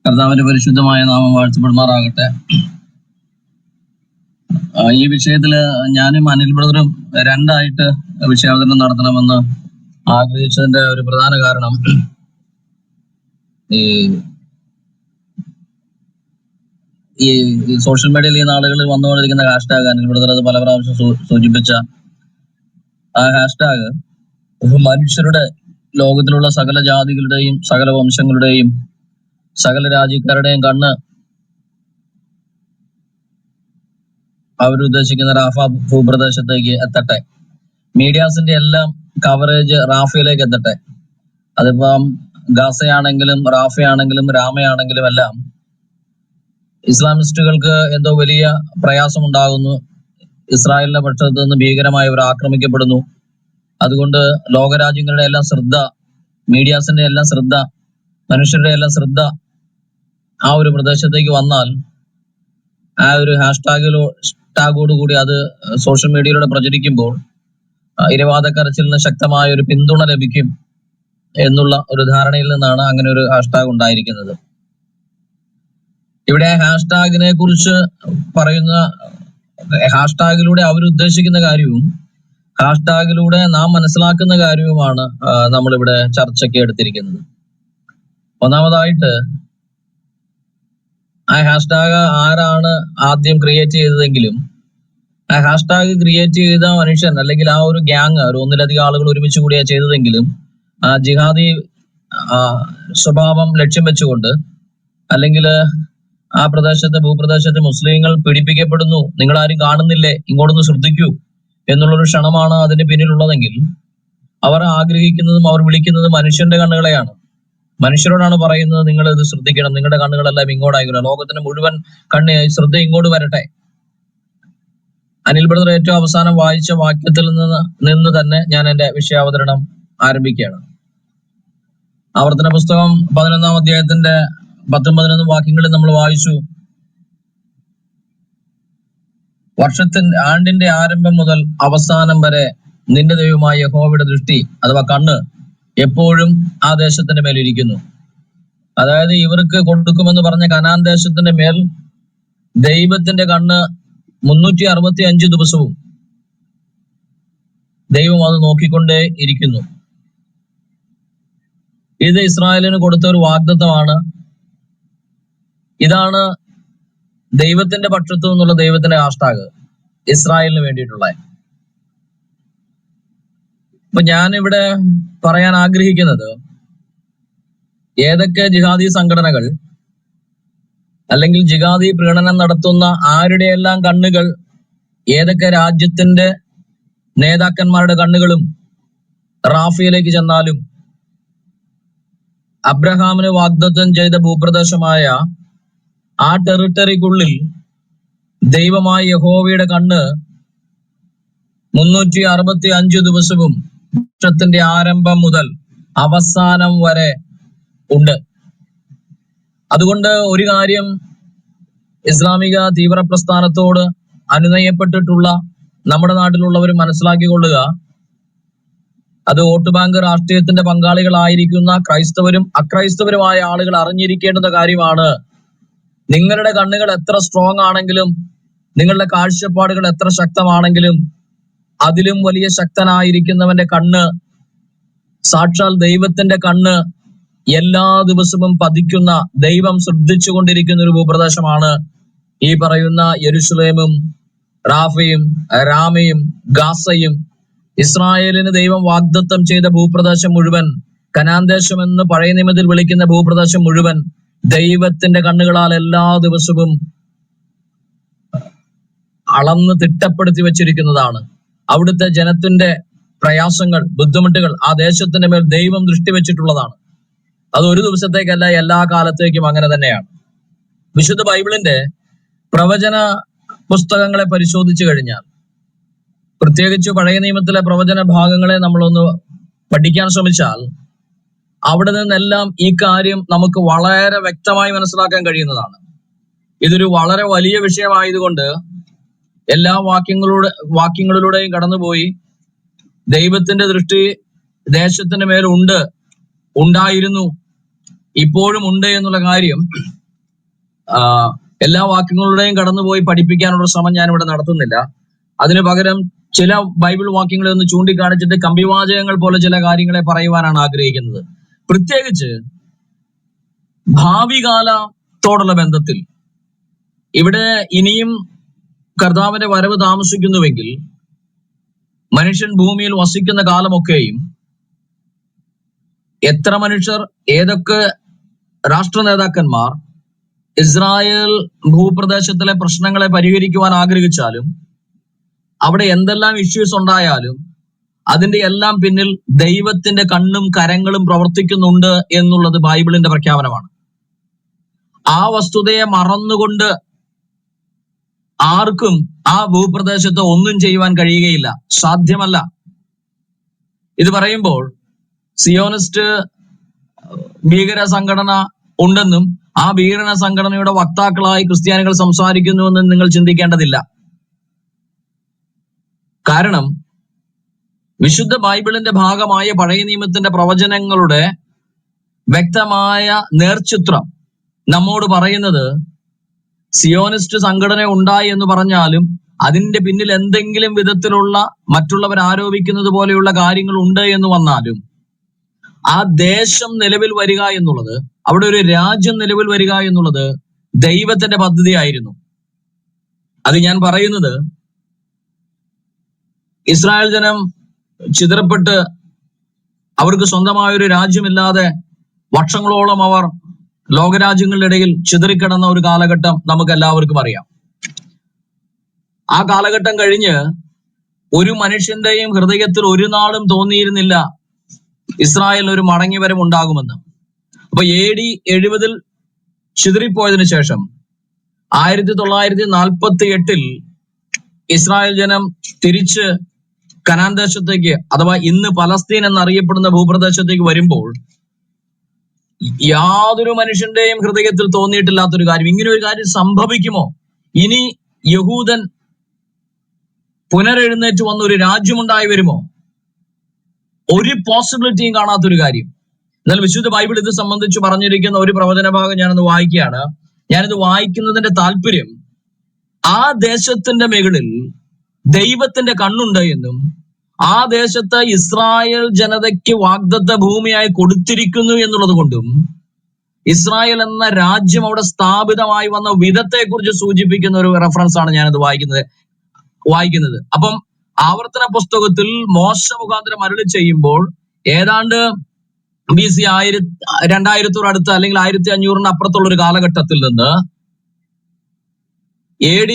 കർത്താവിന്റെ പരിശുദ്ധമായ നാമം വാഴ്ത്തപ്പെടുമാറാകട്ടെ. ഈ വിഷയത്തില് ഞാനും അനിൽ ബ്രദറും രണ്ടായിട്ട് വിഷയാവതരണം നടത്തണമെന്ന് ആഗ്രഹിച്ചതിന്റെ ഒരു പ്രധാന കാരണം, ഈ സോഷ്യൽ മീഡിയയിൽ ഈ നാളുകളിൽ വന്നുകൊണ്ടിരിക്കുന്ന ഹാഷ്ടാഗ്, അനിൽ ബ്രദർ അത് പല പ്രാവശ്യം സൂചിപ്പിച്ച ആ ഹാഷ്ടാഗ് മനുഷ്യരുടെ, ലോകത്തിലുള്ള സകല ജാതികളുടെയും സകല വംശങ്ങളുടെയും സകല രാജ്യക്കാരുടെയും കണ്ണ് അവരുദ്ദേശിക്കുന്ന റാഫ ഭൂപ്രദേശത്തേക്ക് എത്തട്ടെ. മീഡിയാസിന്റെ എല്ലാം കവറേജ് റാഫയിലേക്ക് എത്തട്ടെ. അതിപ്പം ഗാസയാണെങ്കിലും റാഫയാണെങ്കിലും രാമയാണെങ്കിലും എല്ലാം ഇസ്ലാമിസ്റ്റുകൾക്ക് എന്തോ വലിയ പ്രയാസമുണ്ടാകുന്നു. ഇസ്രായേലിന്റെ പക്ഷത്ത് നിന്ന് ഭീകരമായി അവർ ആക്രമിക്കപ്പെടുന്നു. അതുകൊണ്ട് ലോകരാജ്യങ്ങളുടെ എല്ലാം ശ്രദ്ധ, മീഡിയാസിന്റെ എല്ലാം ശ്രദ്ധ, മനുഷ്യരുടെ എല്ലാം ശ്രദ്ധ ആ ഒരു പ്രദേശത്തേക്ക് വന്നാൽ ആ ഒരു ഹാഷ്ടാഗോടുകൂടി അത് സോഷ്യൽ മീഡിയയിലൂടെ പ്രചരിക്കുമ്പോൾ ഇരവാദക്കരച്ചിലിന് ശക്തമായ ഒരു പിന്തുണ ലഭിക്കും എന്നുള്ള ഒരു ധാരണയിൽ നിന്നാണ് അങ്ങനെ ഒരു ഹാഷ്ടാഗ് ഉണ്ടായിരിക്കുന്നത്. ഇവിടെ ഹാഷ്ടാഗിനെ കുറിച്ച് പറയുന്ന, ഹാഷ്ടാഗിലൂടെ അവരുദ്ദേശിക്കുന്ന കാര്യവും ഹാഷ്ടാഗിലൂടെ നാം മനസ്സിലാക്കുന്ന കാര്യവുമാണ് നമ്മളിവിടെ ചർച്ചയ്ക്ക് എടുത്തിരിക്കുന്നത്. ഒന്നാമതായിട്ട്, ആ ഹാഷ്ടാഗ് ആരാണ് ആദ്യം ക്രിയേറ്റ് ചെയ്തതെങ്കിലും ആ ഹാഷ്ടാഗ് ക്രിയേറ്റ് ചെയ്ത മനുഷ്യൻ അല്ലെങ്കിൽ ആ ഒരു ഗ്യാങ്, ഒരു ഒന്നിലധികം ആളുകൾ ഒരുമിച്ച് കൂടിയാ ചെയ്തതെങ്കിലും ആ ജിഹാദി സ്വഭാവം ലക്ഷ്യം വെച്ചുകൊണ്ട്, അല്ലെങ്കിൽ ആ ഭൂപ്രദേശത്തെ മുസ്ലിങ്ങൾ പീഡിപ്പിക്കപ്പെടുന്നു, നിങ്ങളാരും കാണുന്നില്ലേ, ഇങ്ങോട്ടൊന്ന് ശ്രദ്ധിക്കൂ എന്നുള്ളൊരു ക്ഷണമാണ് അതിന് പിന്നിലുള്ളതെങ്കിൽ അവർ ആഗ്രഹിക്കുന്നതും അവർ വിളിക്കുന്നതും മനുഷ്യന്റെ കണ്ണുകളെയാണ്. മനുഷ്യരോടാണ് പറയുന്നത്, നിങ്ങൾ ഇത് ശ്രദ്ധിക്കണം, നിങ്ങളുടെ കണ്ണുകളെല്ലാം ഇങ്ങോട്ടായിക്കണം, ലോകത്തിന് മുഴുവൻ ശ്രദ്ധ ഇങ്ങോട്ട് വരട്ടെ. അനിൽ ബ്രദർ ഏറ്റവും അവസാനം വായിച്ച വാക്യത്തിൽ നിന്ന് തന്നെ ഞാൻ എന്റെ വിഷയാവതരണം ആരംഭിക്കുകയാണ്. ആവർത്തന പുസ്തകം 11-ാം അധ്യായത്തിന്റെ 10-11 വാക്യങ്ങളിൽ നമ്മൾ വായിച്ചു, ആണ്ടിന്റെ ആരംഭം മുതൽ അവസാനം വരെ നിന്റെ ദൈവമായ യഹോവയുടെ ദൃഷ്ടി അഥവാ കണ്ണ് എപ്പോഴും ആ ദേശത്തിന്റെ മേലിരിക്കുന്നു. അതായത് ഇവർക്ക് കൊടുക്കുമെന്ന് പറഞ്ഞ കനാൻ ദേശത്തിന്റെ മേൽ ദൈവത്തിന്റെ കണ്ണ് 365 ദിവസവും ദൈവം അത് നോക്കിക്കൊണ്ടേ ഇരിക്കുന്നു. ഇത് ഇസ്രായേലിന് കൊടുത്ത ഒരു വാഗ്ദത്തമാണ്. ഇതാണ് ദൈവത്തിന്റെ പക്ഷത്തു നിന്നുള്ള ദൈവത്തിന്റെ ഹാഷ്ടാഗ്, ഇസ്രായേലിന് വേണ്ടിയിട്ടുള്ള. അപ്പൊ ഞാനിവിടെ പറയാൻ ആഗ്രഹിക്കുന്നത്, ഏതൊക്കെ ജിഹാദി സംഘടനകൾ അല്ലെങ്കിൽ ജിഹാദി പ്രീണനം നടത്തുന്ന ആരുടെയെല്ലാം കണ്ണുകൾ, ഏതൊക്കെ രാജ്യത്തിന്റെ നേതാക്കന്മാരുടെ കണ്ണുകളും റാഫയിലേക്ക് ചെന്നാലും അബ്രഹാമിന് വാഗ്ദത്തം ചെയ്ത ഭൂപ്രദേശമായ ആ ടെറിട്ടറിക്കുള്ളിൽ ദൈവമായ യഹോവയുടെ കണ്ണ് 365 ദിവസവും വർഷത്തിന്റെ ആരംഭം മുതൽ അവസാനം വരെ ഉണ്ട്. അതുകൊണ്ട് ഒരു കാര്യം ഇസ്ലാമിക തീവ്ര പ്രസ്ഥാനത്തോട് അനുനയപ്പെട്ടിട്ടുള്ള നമ്മുടെ നാട്ടിലുള്ളവർ മനസ്സിലാക്കിക്കൊള്ളുക, അത് വോട്ട് ബാങ്ക് രാഷ്ട്രീയത്തിന്റെ പങ്കാളികളായിരിക്കുന്ന ക്രൈസ്തവരും അക്രൈസ്തവരുമായ ആളുകൾ അറിഞ്ഞിരിക്കേണ്ടുന്ന കാര്യമാണ്. നിങ്ങളുടെ കണ്ണുകൾ എത്ര സ്ട്രോങ് ആണെങ്കിലും, നിങ്ങളുടെ കാഴ്ചപ്പാടുകൾ എത്ര ശക്തമാണെങ്കിലും, അതിലും വലിയ ശക്തനായിരിക്കുന്നവന്റെ കണ്ണ്, സാക്ഷാൽ ദൈവത്തിന്റെ കണ്ണ് എല്ലാ ദിവസവും പതിക്കുന്ന, ദൈവം ശ്രദ്ധിച്ചുകൊണ്ടിരിക്കുന്ന ഒരു ഭൂപ്രദേശമാണ് ഈ പറയുന്ന യെരുശലേമും റാഫയും രാമയും ഗാസയും. ഇസ്രായേലിന് ദൈവം വാഗ്ദത്തം ചെയ്ത ഭൂപ്രദേശം മുഴുവൻ, കനാൻ ദേശം എന്ന് പഴയ നിയമത്തിൽ വിളിക്കുന്ന ഭൂപ്രദേശം മുഴുവൻ ദൈവത്തിന്റെ കണ്ണുകളാൽ എല്ലാ ദിവസവും അളന്ന് തിട്ടപ്പെടുത്തി വെച്ചിരിക്കുന്നതാണ്. അവിടുത്തെ ജനത്തിന്റെ പ്രയാസങ്ങൾ, ബുദ്ധിമുട്ടുകൾ ആ ദേശത്തിന്റെ മേൽ ദൈവം ദൃഷ്ടി വെച്ചിട്ടുള്ളതാണ്. അത് ഒരു ദിവസത്തേക്കല്ല, എല്ലാ കാലത്തേക്കും അങ്ങനെ തന്നെയാണ്. വിശുദ്ധ ബൈബിളിന്റെ പ്രവചന പുസ്തകങ്ങളെ പരിശോധിച്ചു കഴിഞ്ഞാൽ, പ്രത്യേകിച്ച് പഴയ നിയമത്തിലെ പ്രവചന ഭാഗങ്ങളെ നമ്മളൊന്ന് പഠിക്കാൻ ശ്രമിച്ചാൽ, അവിടെ നിന്നെല്ലാം ഈ കാര്യം നമുക്ക് വളരെ വ്യക്തമായി മനസ്സിലാക്കാൻ കഴിയുന്നതാണ്. ഇതൊരു വളരെ വലിയ വിഷയമായതുകൊണ്ട് എല്ലാ വാക്യങ്ങളിലൂടെയും കടന്നുപോയി ദൈവത്തിന്റെ ദൃഷ്ടി ദേശത്തിന്റെ മേൽ ഉണ്ടായിരുന്നു, ഇപ്പോഴും ഉണ്ട് എന്നുള്ള കാര്യം എല്ലാ വാക്യങ്ങളുടെയും കടന്നുപോയി പഠിപ്പിക്കാനുള്ള ശ്രമം ഞാൻ ഇവിടെ നടത്തുന്നില്ല. അതിനു പകരം ചില ബൈബിൾ വാക്യങ്ങളെ ഒന്ന് ചൂണ്ടിക്കാണിച്ചിട്ട് കമ്പിവാചകങ്ങൾ പോലെ ചില കാര്യങ്ങളെ പറയുവാനാണ് ആഗ്രഹിക്കുന്നത്. പ്രത്യേകിച്ച് ഭാവി കാലത്തോടുള്ള ബന്ധത്തിൽ. ഇവിടെ ഇനിയും കർത്താവിന്റെ വരവ് താമസിക്കുന്നുവെങ്കിൽ മനുഷ്യൻ ഭൂമിയിൽ വസിക്കുന്ന കാലമൊക്കെയും എത്ര മനുഷ്യർ, ഏതൊക്കെ രാഷ്ട്ര നേതാക്കന്മാർ ഇസ്രായേൽ ഭൂപ്രദേശത്തിലെ പ്രശ്നങ്ങളെ പരിഹരിക്കുവാൻ ആഗ്രഹിച്ചാലും, അവിടെ എന്തെല്ലാം ഇഷ്യൂസ് ഉണ്ടായാലും അതിന്റെ എല്ലാം പിന്നിൽ ദൈവത്തിന്റെ കണ്ണും കരങ്ങളും പ്രവർത്തിക്കുന്നുണ്ട് എന്നുള്ളത് ബൈബിളിന്റെ പ്രഖ്യാപനമാണ്. ആ വസ്തുതയെ മറന്നുകൊണ്ട് ആർക്കും ആ ഭൂപ്രദേശത്ത് ഒന്നും ചെയ്യുവാൻ കഴിയുകയില്ല, സാധ്യമല്ല. ഇത് പറയുമ്പോൾ സിയോണിസ്റ്റ് ഭീകര സംഘടന ഉണ്ടെന്നും ആ ഭീകര സംഘടനയുടെ വക്താക്കളായി ക്രിസ്ത്യാനികൾ സംസാരിക്കുന്നുവെന്നും നിങ്ങൾ ചിന്തിക്കേണ്ടതില്ല. കാരണം വിശുദ്ധ ബൈബിളിന്റെ ഭാഗമായ പഴയ നിയമത്തിന്റെ പ്രവചനങ്ങളുടെ വ്യക്തമായ നേർചിത്രം നമ്മോട് പറയുന്നത്, സിയോണിസ്റ്റ് സംഘടന ഉണ്ടായി എന്ന് പറഞ്ഞാലും അതിന്റെ പിന്നിൽ എന്തെങ്കിലും വിധത്തിലുള്ള മറ്റുള്ളവർ ആരോപിക്കുന്നത് പോലെയുള്ള കാര്യങ്ങൾ ഉണ്ട് എന്ന് വന്നാലും ആ ദേശം നിലവിൽ വരിക എന്നുള്ളത്, അവിടെ ഒരു രാജ്യം നിലവിൽ വരിക എന്നുള്ളത് ദൈവത്തിന്റെ പദ്ധതിയായിരുന്നു. അത് ഞാൻ പറയുന്നത്, ഇസ്രായേൽ ജനം ചിതറപ്പെട്ട് അവർക്ക് സ്വന്തമായ ഒരു രാജ്യമില്ലാതെ വർഷങ്ങളോളം അവർ ലോകരാജ്യങ്ങളുടെ ഇടയിൽ ചിതറിക്കിടന്ന ഒരു കാലഘട്ടം നമുക്ക് എല്ലാവർക്കും അറിയാം. ആ കാലഘട്ടം കഴിഞ്ഞ് ഒരു മനുഷ്യന്റെയും ഹൃദയത്തിൽ ഒരു നാളും തോന്നിയിരുന്നില്ല ഇസ്രായേലിന് ഒരു മടങ്ങിവരം ഉണ്ടാകുമെന്ന്. അപ്പൊ AD 70 ചിതറിപ്പോയതിനു ശേഷം 1948 ഇസ്രായേൽ ജനം തിരിച്ച് കനാൻ ദേശത്തേക്ക്, അഥവാ ഇന്ന് പലസ്തീൻ എന്നറിയപ്പെടുന്ന ഭൂപ്രദേശത്തേക്ക് വരുമ്പോൾ യാതൊരു മനുഷ്യന്റെയും ഹൃദയത്തിൽ തോന്നിയിട്ടില്ലാത്തൊരു കാര്യം, ഇങ്ങനെ ഒരു കാര്യം സംഭവിക്കുമോ, ഇനി യഹൂദൻ പുനരെഴുന്നേറ്റ് വന്ന ഒരു രാജ്യമുണ്ടായി വരുമോ, ഒരു പോസിബിലിറ്റിയും കാണാത്തൊരു കാര്യം. എന്നാൽ വിശുദ്ധ ബൈബിൾ ഇത് സംബന്ധിച്ച് പറഞ്ഞിരിക്കുന്ന ഒരു പ്രവചന ഭാഗം ഞാനൊന്ന് വായിക്കുകയാണ്. ഞാനിത് വായിക്കുന്നതിന്റെ താല്പര്യം, ആ ദേശത്തിന്റെ മുകളിൽ ദൈവത്തിന്റെ കണ്ണുണ്ട് എന്നും ആ ദേശത്ത് ഇസ്രായേൽ ജനതയ്ക്ക് വാഗ്ദത്ത ഭൂമിയായി കൊടുത്തിരിക്കുന്നു എന്നുള്ളത് കൊണ്ടും ഇസ്രായേൽ എന്ന രാജ്യം അവിടെ സ്ഥാപിതമായി വന്ന വിധത്തെ കുറിച്ച് സൂചിപ്പിക്കുന്ന ഒരു റെഫറൻസ് ആണ് ഞാനത് വായിക്കുന്നത്. അപ്പം ആവർത്തന പുസ്തകത്തിൽ മോശ മുഖാന്തരം അരുളി ചെയ്യുമ്പോൾ ഏതാണ്ട് BC 2000 അടുത്ത് അല്ലെങ്കിൽ 1500 അപ്പുറത്തുള്ള ഒരു കാലഘട്ടത്തിൽ നിന്ന് AD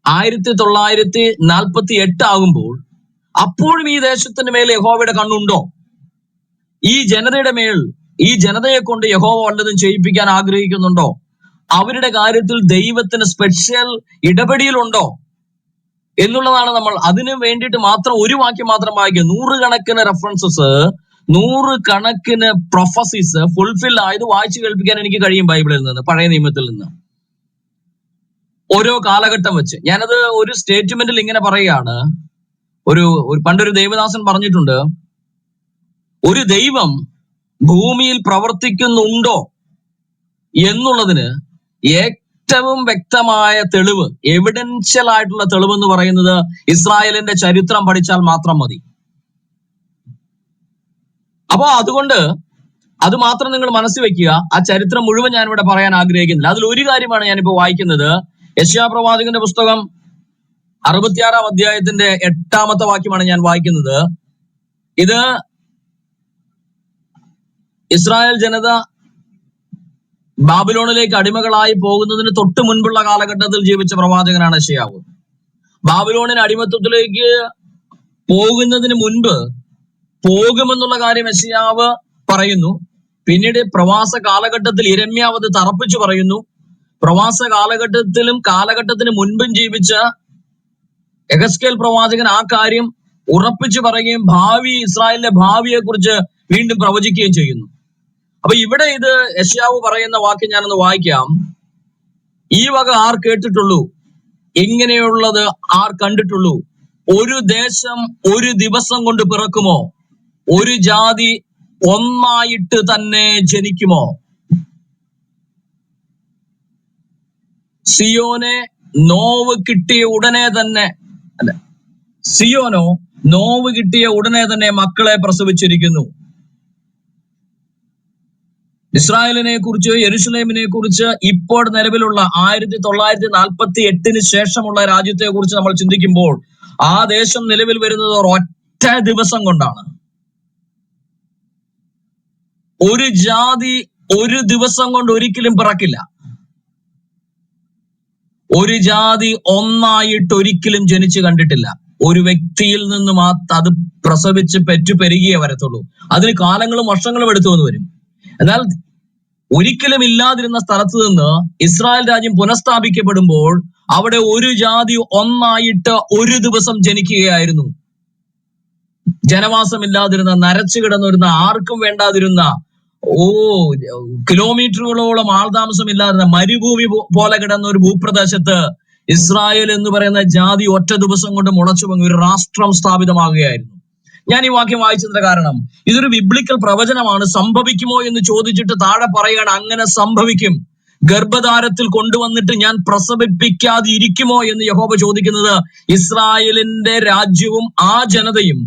1948 ആകുമ്പോൾ അപ്പോഴും ഈ ദേശത്തിന്റെ മേൽ യഹോവയുടെ കണ്ണുണ്ടോ? ഈ ജനതയുടെ മേൽ, ഈ ജനതയെ കൊണ്ട് യഹോവ വല്ലതും ചെയ്യിപ്പിക്കാൻ ആഗ്രഹിക്കുന്നുണ്ടോ? അവരുടെ കാര്യത്തിൽ ദൈവത്തിന് സ്പെഷ്യൽ ഇടപെടലുണ്ടോ എന്നുള്ളതാണ് നമ്മൾ അതിന് വേണ്ടിയിട്ട് മാത്രം ഒരു വാക്യം മാത്രം വായിക്കുക. 100 കണക്കിന് റെഫറൻസസ്, 100 കണക്കിന് പ്രൊഫസീസ് ഫുൾഫിൽ ആയത് വായിച്ചു കേൾപ്പിക്കാൻ എനിക്ക് കഴിയും ബൈബിളിൽ നിന്ന്, പഴയ നിയമത്തിൽ നിന്ന്, ഓരോ കാലഘട്ടം വെച്ച്. ഞാനത് ഒരു സ്റ്റേറ്റ്മെന്റിൽ ഇങ്ങനെ പറയുകയാണ്. പണ്ടൊരു ദേവദാസൻ പറഞ്ഞിട്ടുണ്ട്, ഒരു ദൈവം ഭൂമിയിൽ പ്രവർത്തിക്കുന്നുണ്ടോ എന്നുള്ളതിന് ഏറ്റവും വ്യക്തമായ തെളിവ്, എവിഡൻഷ്യൽ ആയിട്ടുള്ള തെളിവ് എന്ന് പറയുന്നത് ഇസ്രായേലിന്റെ ചരിത്രം പഠിച്ചാൽ മാത്രം മതി. അപ്പോ അതുകൊണ്ട് അത് മാത്രം നിങ്ങൾ മനസ്സിൽ വെക്കുക. ആ ചരിത്രം മുഴുവൻ ഞാനിവിടെ പറയാൻ ആഗ്രഹിക്കുന്നില്ല. അതിൽ ഒരു കാര്യമാണ് ഞാനിപ്പോ വായിക്കുന്നത്. യെശയ്യാ പ്രവാചകന്റെ പുസ്തകം 66 അധ്യായത്തിന്റെ 8 വാക്യമാണ് ഞാൻ വായിക്കുന്നത്. ഇത് ഇസ്രായേൽ ജനത ബാബിലോണിലേക്ക് അടിമകളായി പോകുന്നതിന് തൊട്ട് മുൻപുള്ള കാലഘട്ടത്തിൽ ജീവിച്ച പ്രവാചകനാണ് യെശയ്യാവ്. ബാബിലോണിന് അടിമത്വത്തിലേക്ക് പോകുന്നതിന് മുൻപ് പോകുമെന്നുള്ള കാര്യം യെശയ്യാവ് പറയുന്നു. പിന്നീട് പ്രവാസ കാലഘട്ടത്തിൽ യിരെമ്യാവ് അത് തറപ്പിച്ചു പറയുന്നു. പ്രവാസ കാലഘട്ടത്തിന് മുൻപും ജീവിച്ച യെഹെസ്കേൽ പ്രവാചകൻ ആ കാര്യം ഉറപ്പിച്ചു പറയുകയും ഇസ്രായേലിന്റെ ഭാവിയെ കുറിച്ച് വീണ്ടും പ്രവചിക്കുകയും ചെയ്യുന്നു. അപ്പൊ ഇവിടെ ഇത് യെശയ്യാവ് പറയുന്ന വാക്യം ഞാനൊന്ന് വായിക്കാം. ഈ വക ആർ കേട്ടിട്ടുള്ളൂ, ഇങ്ങനെയുള്ളത് ആർ കണ്ടിട്ടുള്ളൂ? ഒരു ദേശം ഒരു ദിവസം കൊണ്ട് പിറക്കുമോ? ഒരു ജാതി ഒന്നായിട്ട് തന്നെ ജനിക്കുമോ? സിയോനെ നോവ് കിട്ടിയ ഉടനെ തന്നെ അല്ല സിയോനോ നോവ് കിട്ടിയ ഉടനെ തന്നെ മക്കളെ പ്രസവിച്ചിരിക്കുന്നു. ഇസ്രായേലിനെ കുറിച്ച്, യെരുശലേമിനെ കുറിച്ച്, ഇപ്പോൾ നിലവിലുള്ള 1948 ശേഷമുള്ള രാജ്യത്തെ കുറിച്ച് നമ്മൾ ചിന്തിക്കുമ്പോൾ ആ ദേശം നിലവിൽ വരുന്നത് ഒറ്റ ദിവസം കൊണ്ടാണ്. ഒരു ജാതി ഒരു ദിവസം കൊണ്ട് ഒരിക്കലും പിറക്കില്ല. ഒരു ജാതി ഒന്നായിട്ട് ഒരിക്കലും ജനിച്ചു കണ്ടിട്ടില്ല. ഒരു വ്യക്തിയിൽ നിന്നും അത് പ്രസവിച്ച് പെറ്റു പെരുകിയേ വരത്തുള്ളൂ. അതിന് കാലങ്ങളും വർഷങ്ങളും എടുത്തു വന്ന് വരും. എന്നാൽ ഒരിക്കലും ഇല്ലാതിരുന്ന സ്ഥലത്ത് നിന്ന് ഇസ്രായേൽ രാജ്യം പുനഃസ്ഥാപിക്കപ്പെടുമ്പോൾ അവിടെ ഒരു ജാതി ഒന്നായിട്ട് ഒരു ദിവസം ജനിക്കുകയായിരുന്നു. ജനവാസമില്ലാതിരുന്ന, നരച്ചു കിടന്നിരുന്ന, ആർക്കും വേണ്ടാതിരുന്ന, കിലോമീറ്ററുകളോളം ആൾതാമസമില്ലാതിരുന്ന മരുഭൂമി പോലെ കിടന്ന ഒരു ഭൂപ്രദേശത്ത് ഇസ്രായേൽ എന്ന് പറയുന്ന ജാതി ഒറ്റ ദിവസം കൊണ്ട് മുളച്ചു പൊങ്ങി ഒരു രാഷ്ട്രം സ്ഥാപിതമാകുകയായിരുന്നു. ഞാൻ ഈ വാക്യം വായിച്ചതിന്റെ കാരണം ഇതൊരു ബിബ്ലിക്കൽ പ്രവചനമാണ്. സംഭവിക്കുമോ എന്ന് ചോദിച്ചിട്ട് താഴെ പറയുകയാണ്, അങ്ങനെ സംഭവിക്കും. ഗർഭധാരത്തിൽ കൊണ്ടുവന്നിട്ട് ഞാൻ പ്രസവിപ്പിക്കാതെ ഇരിക്കുമോ എന്ന് യഹോവ ചോദിക്കുന്നത് ഇസ്രായേലിന്റെ രാജ്യവും ആ ജനതയും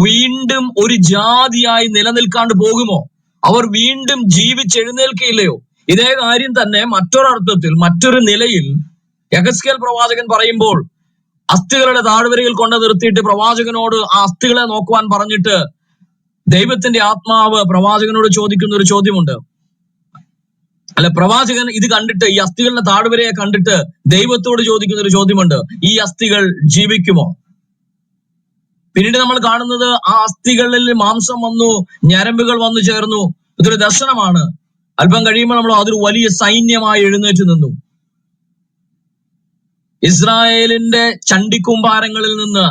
വീണ്ടും ഒരു ജാതിയായി നിലനിൽക്കാണ്ട് പോകുമോ? അവർ വീണ്ടും ജീവിച്ചെഴുന്നേൽക്കുകയില്ലയോ? ഇതേ കാര്യം തന്നെ മറ്റൊരർത്ഥത്തിൽ, മറ്റൊരു നിലയിൽ യെഹെസ്കേൽ പ്രവാചകൻ പറയുമ്പോൾ അസ്ഥികളുടെ താഴ്വരയിൽ കൊണ്ട് നിർത്തിയിട്ട് പ്രവാചകനോട് ആ അസ്ഥികളെ നോക്കുവാൻ പറഞ്ഞിട്ട് ദൈവത്തിന്റെ ആത്മാവ് പ്രവാചകനോട് ചോദിക്കുന്ന ഒരു ചോദ്യമുണ്ട്. അല്ല, പ്രവാചകൻ ഇത് കണ്ടിട്ട്, ഈ അസ്ഥികളുടെ താഴ്വരയെ കണ്ടിട്ട് ദൈവത്തോട് ചോദിക്കുന്ന ഒരു ചോദ്യമുണ്ട്, ഈ അസ്ഥികൾ ജീവിക്കുമോ? പിന്നീട് നമ്മൾ കാണുന്നത് ആ അസ്ഥികളിൽ മാംസം വന്നു, ഞരമ്പുകൾ വന്നു ചേർന്നു. ഇതൊരു ദർശനമാണ്. അല്പം കഴിയുമ്പോൾ നമ്മൾ അതൊരു വലിയ സൈന്യമായി എഴുന്നേറ്റ് നിന്നു. ഇസ്രായേലിന്റെ ചണ്ടിക്കൂമ്പാരങ്ങളിൽ നിന്ന്,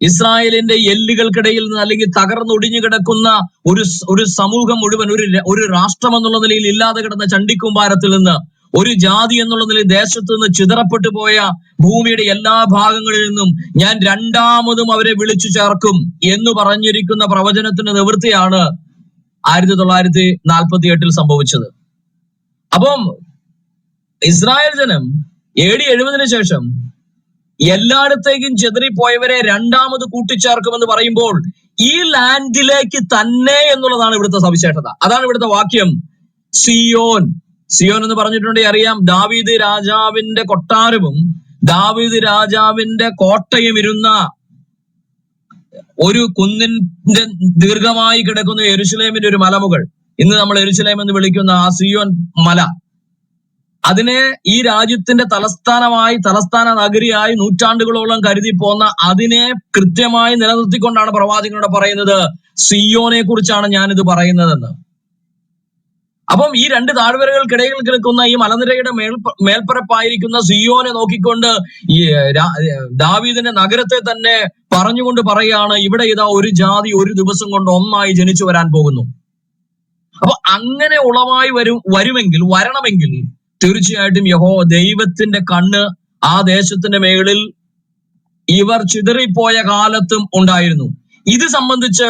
ഇസ്രായേലിന്റെ എല്ലുകൾക്കിടയിൽ നിന്ന്, അല്ലെങ്കിൽ തകർന്നൊടിഞ്ഞു കിടക്കുന്ന ഒരു സമൂഹം മുഴുവൻ, ഒരു രാഷ്ട്രം എന്നുള്ള നിലയിൽ ഇല്ലാതെ കിടന്ന ചണ്ടിക്കൂമ്പാരത്തിൽ നിന്ന്, ഒരു ജാതി എന്നുള്ള നിലയിൽ ദേശത്ത് നിന്ന് ചിതറപ്പെട്ടു പോയ ഭൂമിയുടെ എല്ലാ ഭാഗങ്ങളിൽ നിന്നും ഞാൻ രണ്ടാമതും അവരെ വിളിച്ചു ചേർക്കും എന്ന് പറഞ്ഞിരിക്കുന്ന പ്രവചനത്തിന്റെ നിവൃത്തിയാണ് 1948 സംഭവിച്ചത്. അപ്പം ഇസ്രായേൽ ജനം AD 70 ശേഷം എല്ലായിടത്തേക്കും ചിതറിപ്പോയവരെ രണ്ടാമത് കൂട്ടിച്ചേർക്കുമെന്ന് പറയുമ്പോൾ ഈ ലാൻഡിലേക്ക് തന്നെ എന്നുള്ളതാണ് ഇവിടുത്തെ സവിശേഷത. അതാണ് ഇവിടുത്തെ വാക്യം. സിയോൻ. സിയോൻ എന്ന് പറഞ്ഞിട്ടുണ്ടെങ്കിൽ അറിയാം, ദാവീദ് രാജാവിന്റെ കൊട്ടാരവും ദാവീദ് രാജാവിന്റെ കോട്ടയും ഇരുന്ന ഒരു കുന്നിന്റെ ദീർഘമായി കിടക്കുന്ന യെരുശലേമിന്റെ ഒരു മലമുകൾ, ഇന്ന് നമ്മൾ യെരുശലേം എന്ന് വിളിക്കുന്ന ആ സിയോൻ മല, അതിനെ ഈ രാജ്യത്തിന്റെ തലസ്ഥാന നഗരിയായി നൂറ്റാണ്ടുകളോളം കരുതി പോന്ന അതിനെ കൃത്യമായി നിലനിർത്തിക്കൊണ്ടാണ് പ്രവാചകനോട് പറയുന്നത്, സിയോനെ കുറിച്ചാണ് ഞാനിത് പറയുന്നതെന്ന്. അപ്പം ഈ രണ്ട് താഴ്വരകൾക്കിടയിൽ കിടക്കുന്ന ഈ മലനിരയുടെ മേൽപ്പരപ്പായിരിക്കുന്ന സിയോനെ നോക്കിക്കൊണ്ട് ഈ ദാവീദിന്റെ നഗരത്തെ തന്നെ പറഞ്ഞുകൊണ്ട് പറയാണ്, ഇവിടെ ഇതാ ഒരു ജാതി ഒരു ദിവസം കൊണ്ട് ഒന്നായി ജനിച്ചു വരാൻ പോകുന്നു. അപ്പൊ അങ്ങനെ ഉളവായി വരണമെങ്കിൽ തീർച്ചയായിട്ടും ദൈവത്തിന്റെ കണ്ണ് ആ ദേശത്തിന്റെ മേളിൽ ഇവർ ചിതറിപ്പോയ കാലത്തും ഉണ്ടായിരുന്നു. ഇത് സംബന്ധിച്ച്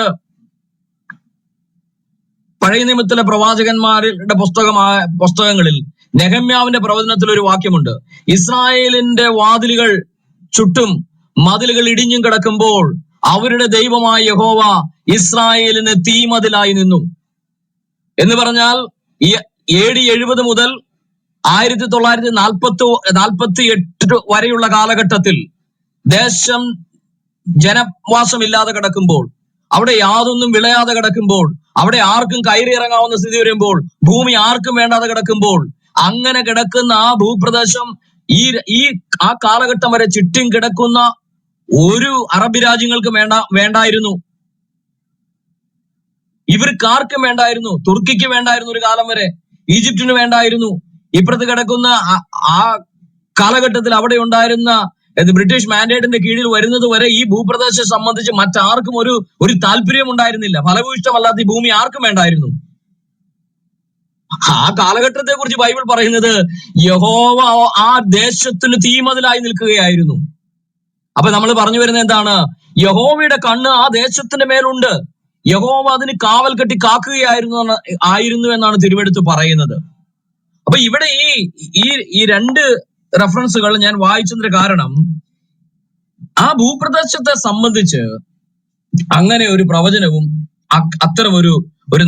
പഴയ നിയമത്തിലെ പ്രവാചകന്മാരുടെ പുസ്തകങ്ങളിൽ നെഹമ്യാവിന്റെ പ്രവചനത്തിൽ ഒരു വാക്യമുണ്ട്. ഇസ്രായേലിന്റെ വാതിലുകൾ ചുറ്റും മതിലുകൾ ഇടിഞ്ഞും കിടക്കുമ്പോൾ അവരുടെ ദൈവമായ യഹോവ ഇസ്രായേലിന് തീമതിലായി നിന്നു എന്ന് പറഞ്ഞാൽ ഈ AD 70 മുതൽ 1948 വരെയുള്ള കാലഘട്ടത്തിൽ ദേശം ജനവാസമില്ലാതെ കിടക്കുമ്പോൾ, അവിടെ യാതൊന്നും വിളയാതെ കിടക്കുമ്പോൾ, അവിടെ ആർക്കും കയറി ഇറങ്ങാവുന്ന സ്ഥിതി വരുമ്പോൾ, ഭൂമി ആർക്കും വേണ്ടാതെ കിടക്കുമ്പോൾ, അങ്ങനെ കിടക്കുന്ന ആ ഭൂപ്രദേശം ആ കാലഘട്ടം വരെ ചുറ്റും കിടക്കുന്ന ഒരു അറബ് രാജ്യങ്ങൾക്ക് വേണ്ടായിരുന്നു. ഇവർക്കാർക്കും വേണ്ടായിരുന്നു. തുർക്കിക്ക് വേണ്ടായിരുന്നു ഒരു കാലം വരെ, ഈജിപ്തിന് വേണ്ടായിരുന്നു. ഇപ്പുറത്ത് കിടക്കുന്ന ആ കാലഘട്ടത്തിൽ അവിടെ ഉണ്ടായിരുന്ന ബ്രിട്ടീഷ് മാൻഡേറ്റിന്റെ കീഴിൽ വരുന്നത് വരെ ഈ ഭൂപ്രദേശത്തെ സംബന്ധിച്ച് മറ്റാർക്കും ഒരു താല്പര്യം ഉണ്ടായിരുന്നില്ല. ഫലഭൂയിഷ്ടമല്ലാത്ത ഈ ഭൂമി ആർക്കും വേണ്ടായിരുന്നു. ആ കാലഘട്ടത്തെ കുറിച്ച് ബൈബിൾ പറയുന്നത് യഹോവ ആ ദേശത്തിന് തീമതിലായി നിൽക്കുകയായിരുന്നു. അപ്പൊ നമ്മൾ പറഞ്ഞു വരുന്നത് എന്താണ്? യഹോവയുടെ കണ്ണ് ആ ദേശത്തിന്റെ മേലുണ്ട്. യഹോവ അതിന് കാവൽ കെട്ടി ആയിരുന്നു എന്നാണ് തിരുവെടുത്ത് പറയുന്നത്. അപ്പൊ ഇവിടെ ഈ രണ്ട് റെഫറൻസുകൾ ഞാൻ വായിച്ചതിന്റെ കാരണം, ആ ഭൂപ്രദേശത്തെ സംബന്ധിച്ച് അങ്ങനെ ഒരു പ്രവചനവും അത്തരം ഒരു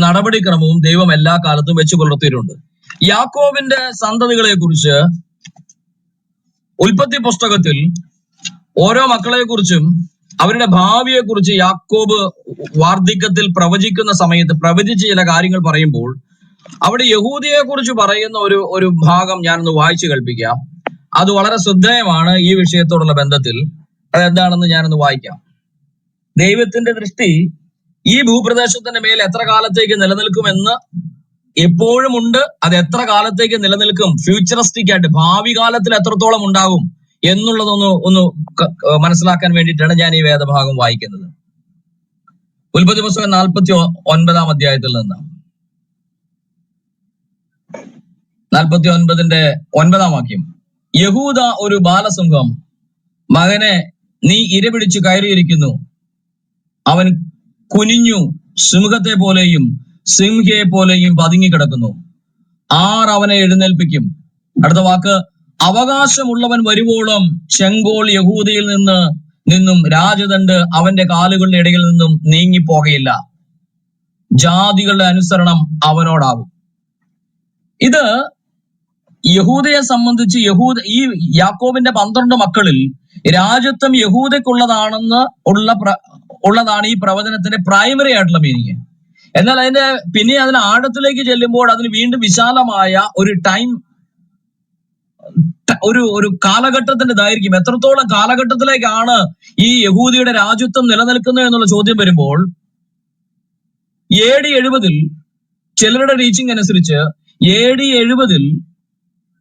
നടപടിക്രമവും ദൈവം എല്ലാ കാലത്തും വെച്ചു പുലർത്തിയിട്ടുണ്ട്. യാക്കോബിന്റെ സന്തതികളെ കുറിച്ച് ഉൽപ്പത്തി പുസ്തകത്തിൽ ഓരോ മക്കളെ കുറിച്ചും അവരുടെ ഭാവിയെ കുറിച്ച് യാക്കോബ് വാർദ്ധക്യത്തിൽ പ്രവചിക്കുന്ന സമയത്ത് പ്രവചിച്ച് ചില കാര്യങ്ങൾ പറയുമ്പോൾ അവിടെ യഹൂദിയെ കുറിച്ച് പറയുന്ന ഒരു ഭാഗം ഞാനൊന്ന് വായിച്ചു കേൾപ്പിക്കാം. അത് വളരെ ശ്രദ്ധേയമാണ് ഈ വിഷയത്തോടുള്ള ബന്ധത്തിൽ. അതെന്താണെന്ന് ഞാനൊന്ന് വായിക്കാം. ദൈവത്തിന്റെ ദൃഷ്ടി ഈ ഭൂപ്രദേശത്തിന്റെ മേൽ എത്ര കാലത്തേക്ക് നിലനിൽക്കുമെന്ന് എപ്പോഴും ഉണ്ട്. അത് എത്ര കാലത്തേക്ക് നിലനിൽക്കും, ഫ്യൂച്ചറിസ്റ്റിക് ആയിട്ട് ഭാവി കാലത്തിൽ എത്രത്തോളം ഉണ്ടാകും എന്നുള്ളതൊന്ന് മനസ്സിലാക്കാൻ വേണ്ടിയിട്ടാണ് ഞാൻ ഈ വേദഭാഗം വായിക്കുന്നത്. ഉൽപ്പത്തി പുസ്തകം 49 അധ്യായത്തിൽ നിന്ന് 49 വാക്യം. യഹൂദ ഒരു ബാലസിംഹം, മകനെ നീ ഇരപിടിച്ചു കയറിയിരിക്കുന്നു, അവൻ കുനിഞ്ഞു സിംഹത്തെ പോലെയും സിംഹയെ പോലെയും പതുങ്ങിക്കിടക്കുന്നു, ആർ അവനെ എഴുന്നേൽപ്പിക്കും. അടുത്ത വാക്ക്, അവകാശമുള്ളവൻ വരുവോളം ചെങ്കോൽ യഹൂദയിൽ നിന്നും രാജദണ്ഡ് അവന്റെ കാലുകളുടെ ഇടയിൽ നിന്നും നീങ്ങിപ്പോകയില്ല, ജാതികളുടെ അനുസരണം അവനോടാകും. ഇത് യഹൂദയെ സംബന്ധിച്ച് ഈ യാക്കോബിന്റെ 12 മക്കളിൽ രാജത്വം യഹൂദയ്ക്കുള്ളതാണെന്ന് ഉള്ളതാണ് ഈ പ്രവചനത്തിന്റെ പ്രൈമറി ആയിട്ടുള്ള മീനിങ്. എന്നാൽ അതിന് ആഴത്തിലേക്ക് ചെല്ലുമ്പോൾ അതിന് വീണ്ടും വിശാലമായ ഒരു ടൈം, ഒരു കാലഘട്ടത്തിന്റെ ദൈർഘ്യം, എത്രത്തോളം കാലഘട്ടത്തിലേക്കാണ് ഈ യഹൂദിയുടെ രാജ്യത്വം നിലനിൽക്കുന്നത് എന്നുള്ള ചോദ്യം വരുമ്പോൾ AD 70 ചിലരുടെ ടീച്ചിങ് അനുസരിച്ച് AD 70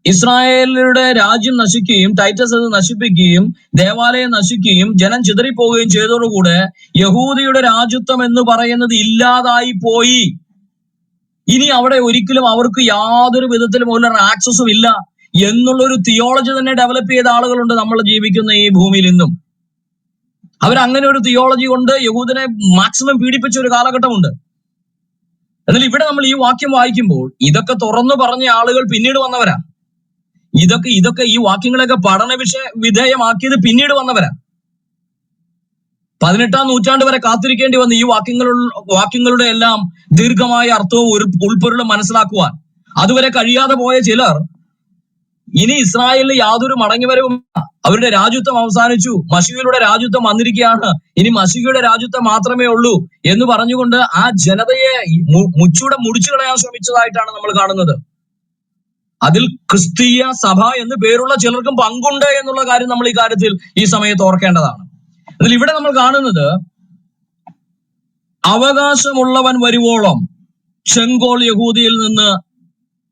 ഇസ്രായേലിയുടെ രാജ്യം നശിക്കുകയും ടൈറ്റസ് അത് നശിപ്പിക്കുകയും ദേവാലയം നശിക്കുകയും ജനം ചിതറിപ്പോവുകയും ചെയ്തതോടുകൂടെ യഹൂദിയുടെ രാജ്യത്വം എന്ന് പറയുന്നത് ഇല്ലാതായി പോയി. ഇനി അവിടെ ഒരിക്കലും അവർക്ക് യാതൊരു വിധത്തിലും ഒരു ആക്സസും ഇല്ല എന്നുള്ളൊരു തിയോളജി തന്നെ ഡെവലപ്പ് ചെയ്ത ആളുകളുണ്ട് നമ്മൾ ജീവിക്കുന്ന ഈ ഭൂമിയിൽ ഇന്നും. അവരങ്ങനെ ഒരു തിയോളജി കൊണ്ട് യഹൂദനെ മാക്സിമം പീഡിപ്പിച്ച ഒരു കാലഘട്ടമുണ്ട്. എന്നാൽ ഇവിടെ നമ്മൾ ഈ വാക്യം വായിക്കുമ്പോൾ ഇതൊക്കെ തുറന്നു പറഞ്ഞ ആളുകൾ പിന്നീട് വന്നവരാ. ഇതൊക്കെ ഈ വാക്യങ്ങളൊക്കെ പഠന വിധേയമാക്കിയത് പിന്നീട് വന്നവരാ. 18-ാം നൂറ്റാണ്ട് വരെ കാത്തിരിക്കേണ്ടി വന്നു ഈ വാക്യങ്ങളുടെ എല്ലാം ദീർഘമായ അർത്ഥവും ഉൾപ്പൊരുളും മനസ്സിലാക്കുവാൻ. അതുവരെ കഴിയാതെ പോയ ചിലർ ഇനി ഇസ്രായേലിൽ യാതൊരു മടങ്ങിവരവും, അവരുടെ രാജ്യത്വം അവസാനിച്ചു, മശീഹയുടെ രാജ്യത്വം വന്നിരിക്കുകയാണ്, ഇനി മശീഹയുടെ രാജ്യത്വം മാത്രമേ ഉള്ളൂ എന്ന് പറഞ്ഞുകൊണ്ട് ആ ജനതയെ മുച്ചൂടെ മുടിച്ചു കളയാൻ ശ്രമിച്ചതായിട്ടാണ് നമ്മൾ കാണുന്നത്. അതിൽ ക്രിസ്തീയ സഭ എന്ന് പേരുള്ള ചിലർക്കും പങ്കുണ്ട് എന്നുള്ള കാര്യം നമ്മൾ ഈ കാര്യത്തിൽ ഈ സമയത്ത് ഓർക്കേണ്ടതാണ്. അതിൽ ഇവിടെ നമ്മൾ കാണുന്നത്, അവകാശമുള്ളവൻ വരുവോളം ചെങ്കോൾ യഹൂദിയിൽ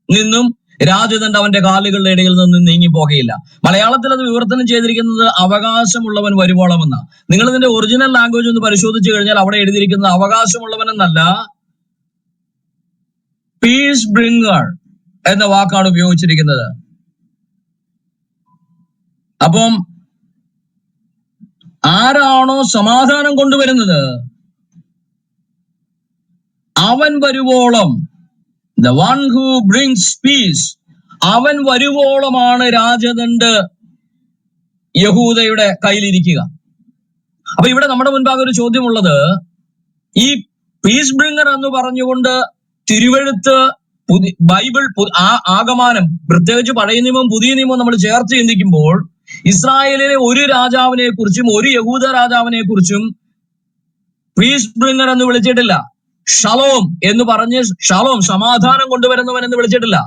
നിന്നും രാജദണ്ഡ് അവന്റെ കാലുകളുടെ ഇടയിൽ നിന്ന് നീങ്ങിപ്പോകയില്ല. മലയാളത്തിൽ അത് വിവർത്തനം ചെയ്തിരിക്കുന്നത് അവകാശമുള്ളവൻ വരുവോളം എന്നാ. നിങ്ങൾ ഇതിന്റെ ഒറിജിനൽ ലാംഗ്വേജ് ഒന്ന് പരിശോധിച്ചു കഴിഞ്ഞാൽ അവിടെ എഴുതിയിരിക്കുന്നത് അവകാശമുള്ളവൻ എന്നല്ല, പീസ് ബ്രിങ്ങർ എന്ന വാക്കാണ് ഉപയോഗിച്ചിരിക്കുന്നത്. അപ്പം ആരാണോ സമാധാനം കൊണ്ടുവരുന്നത് അവൻ വരുവോളം, the one who brings peace, അവൻ വരുവോളമാണ് രാജദണ്ഡ് യഹൂദയുടെ കയ്യിലിരിക്കുക. അപ്പൊ ഇവിടെ നമ്മുടെ മുൻപാകെ ഒരു ചോദ്യമുള്ളത്, ഈ പീസ് ബ്രിങ്ങർ എന്ന് പറഞ്ഞുകൊണ്ട് തിരുവെഴുത്ത്, ബൈബിൾ, ആഗമാനം, പ്രത്യേകിച്ച് പഴയ നിയമവും പുതിയ നിയമവും നമ്മൾ ചേർത്ത് ചിന്തിക്കുമ്പോൾ ഇസ്രായേലിലെ ഒരു രാജാവിനെ കുറിച്ചും ഒരു യഹൂദ രാജാവിനെ കുറിച്ചും പീസ് ബ്രിങ്ങർ എന്ന് വിളിച്ചിട്ടില്ല. ഷലോം എന്ന് പറഞ്ഞ്, ഷലോം സമാധാനം കൊണ്ടുവരുന്നവൻ എന്ന് വിളിച്ചിട്ടില്ല.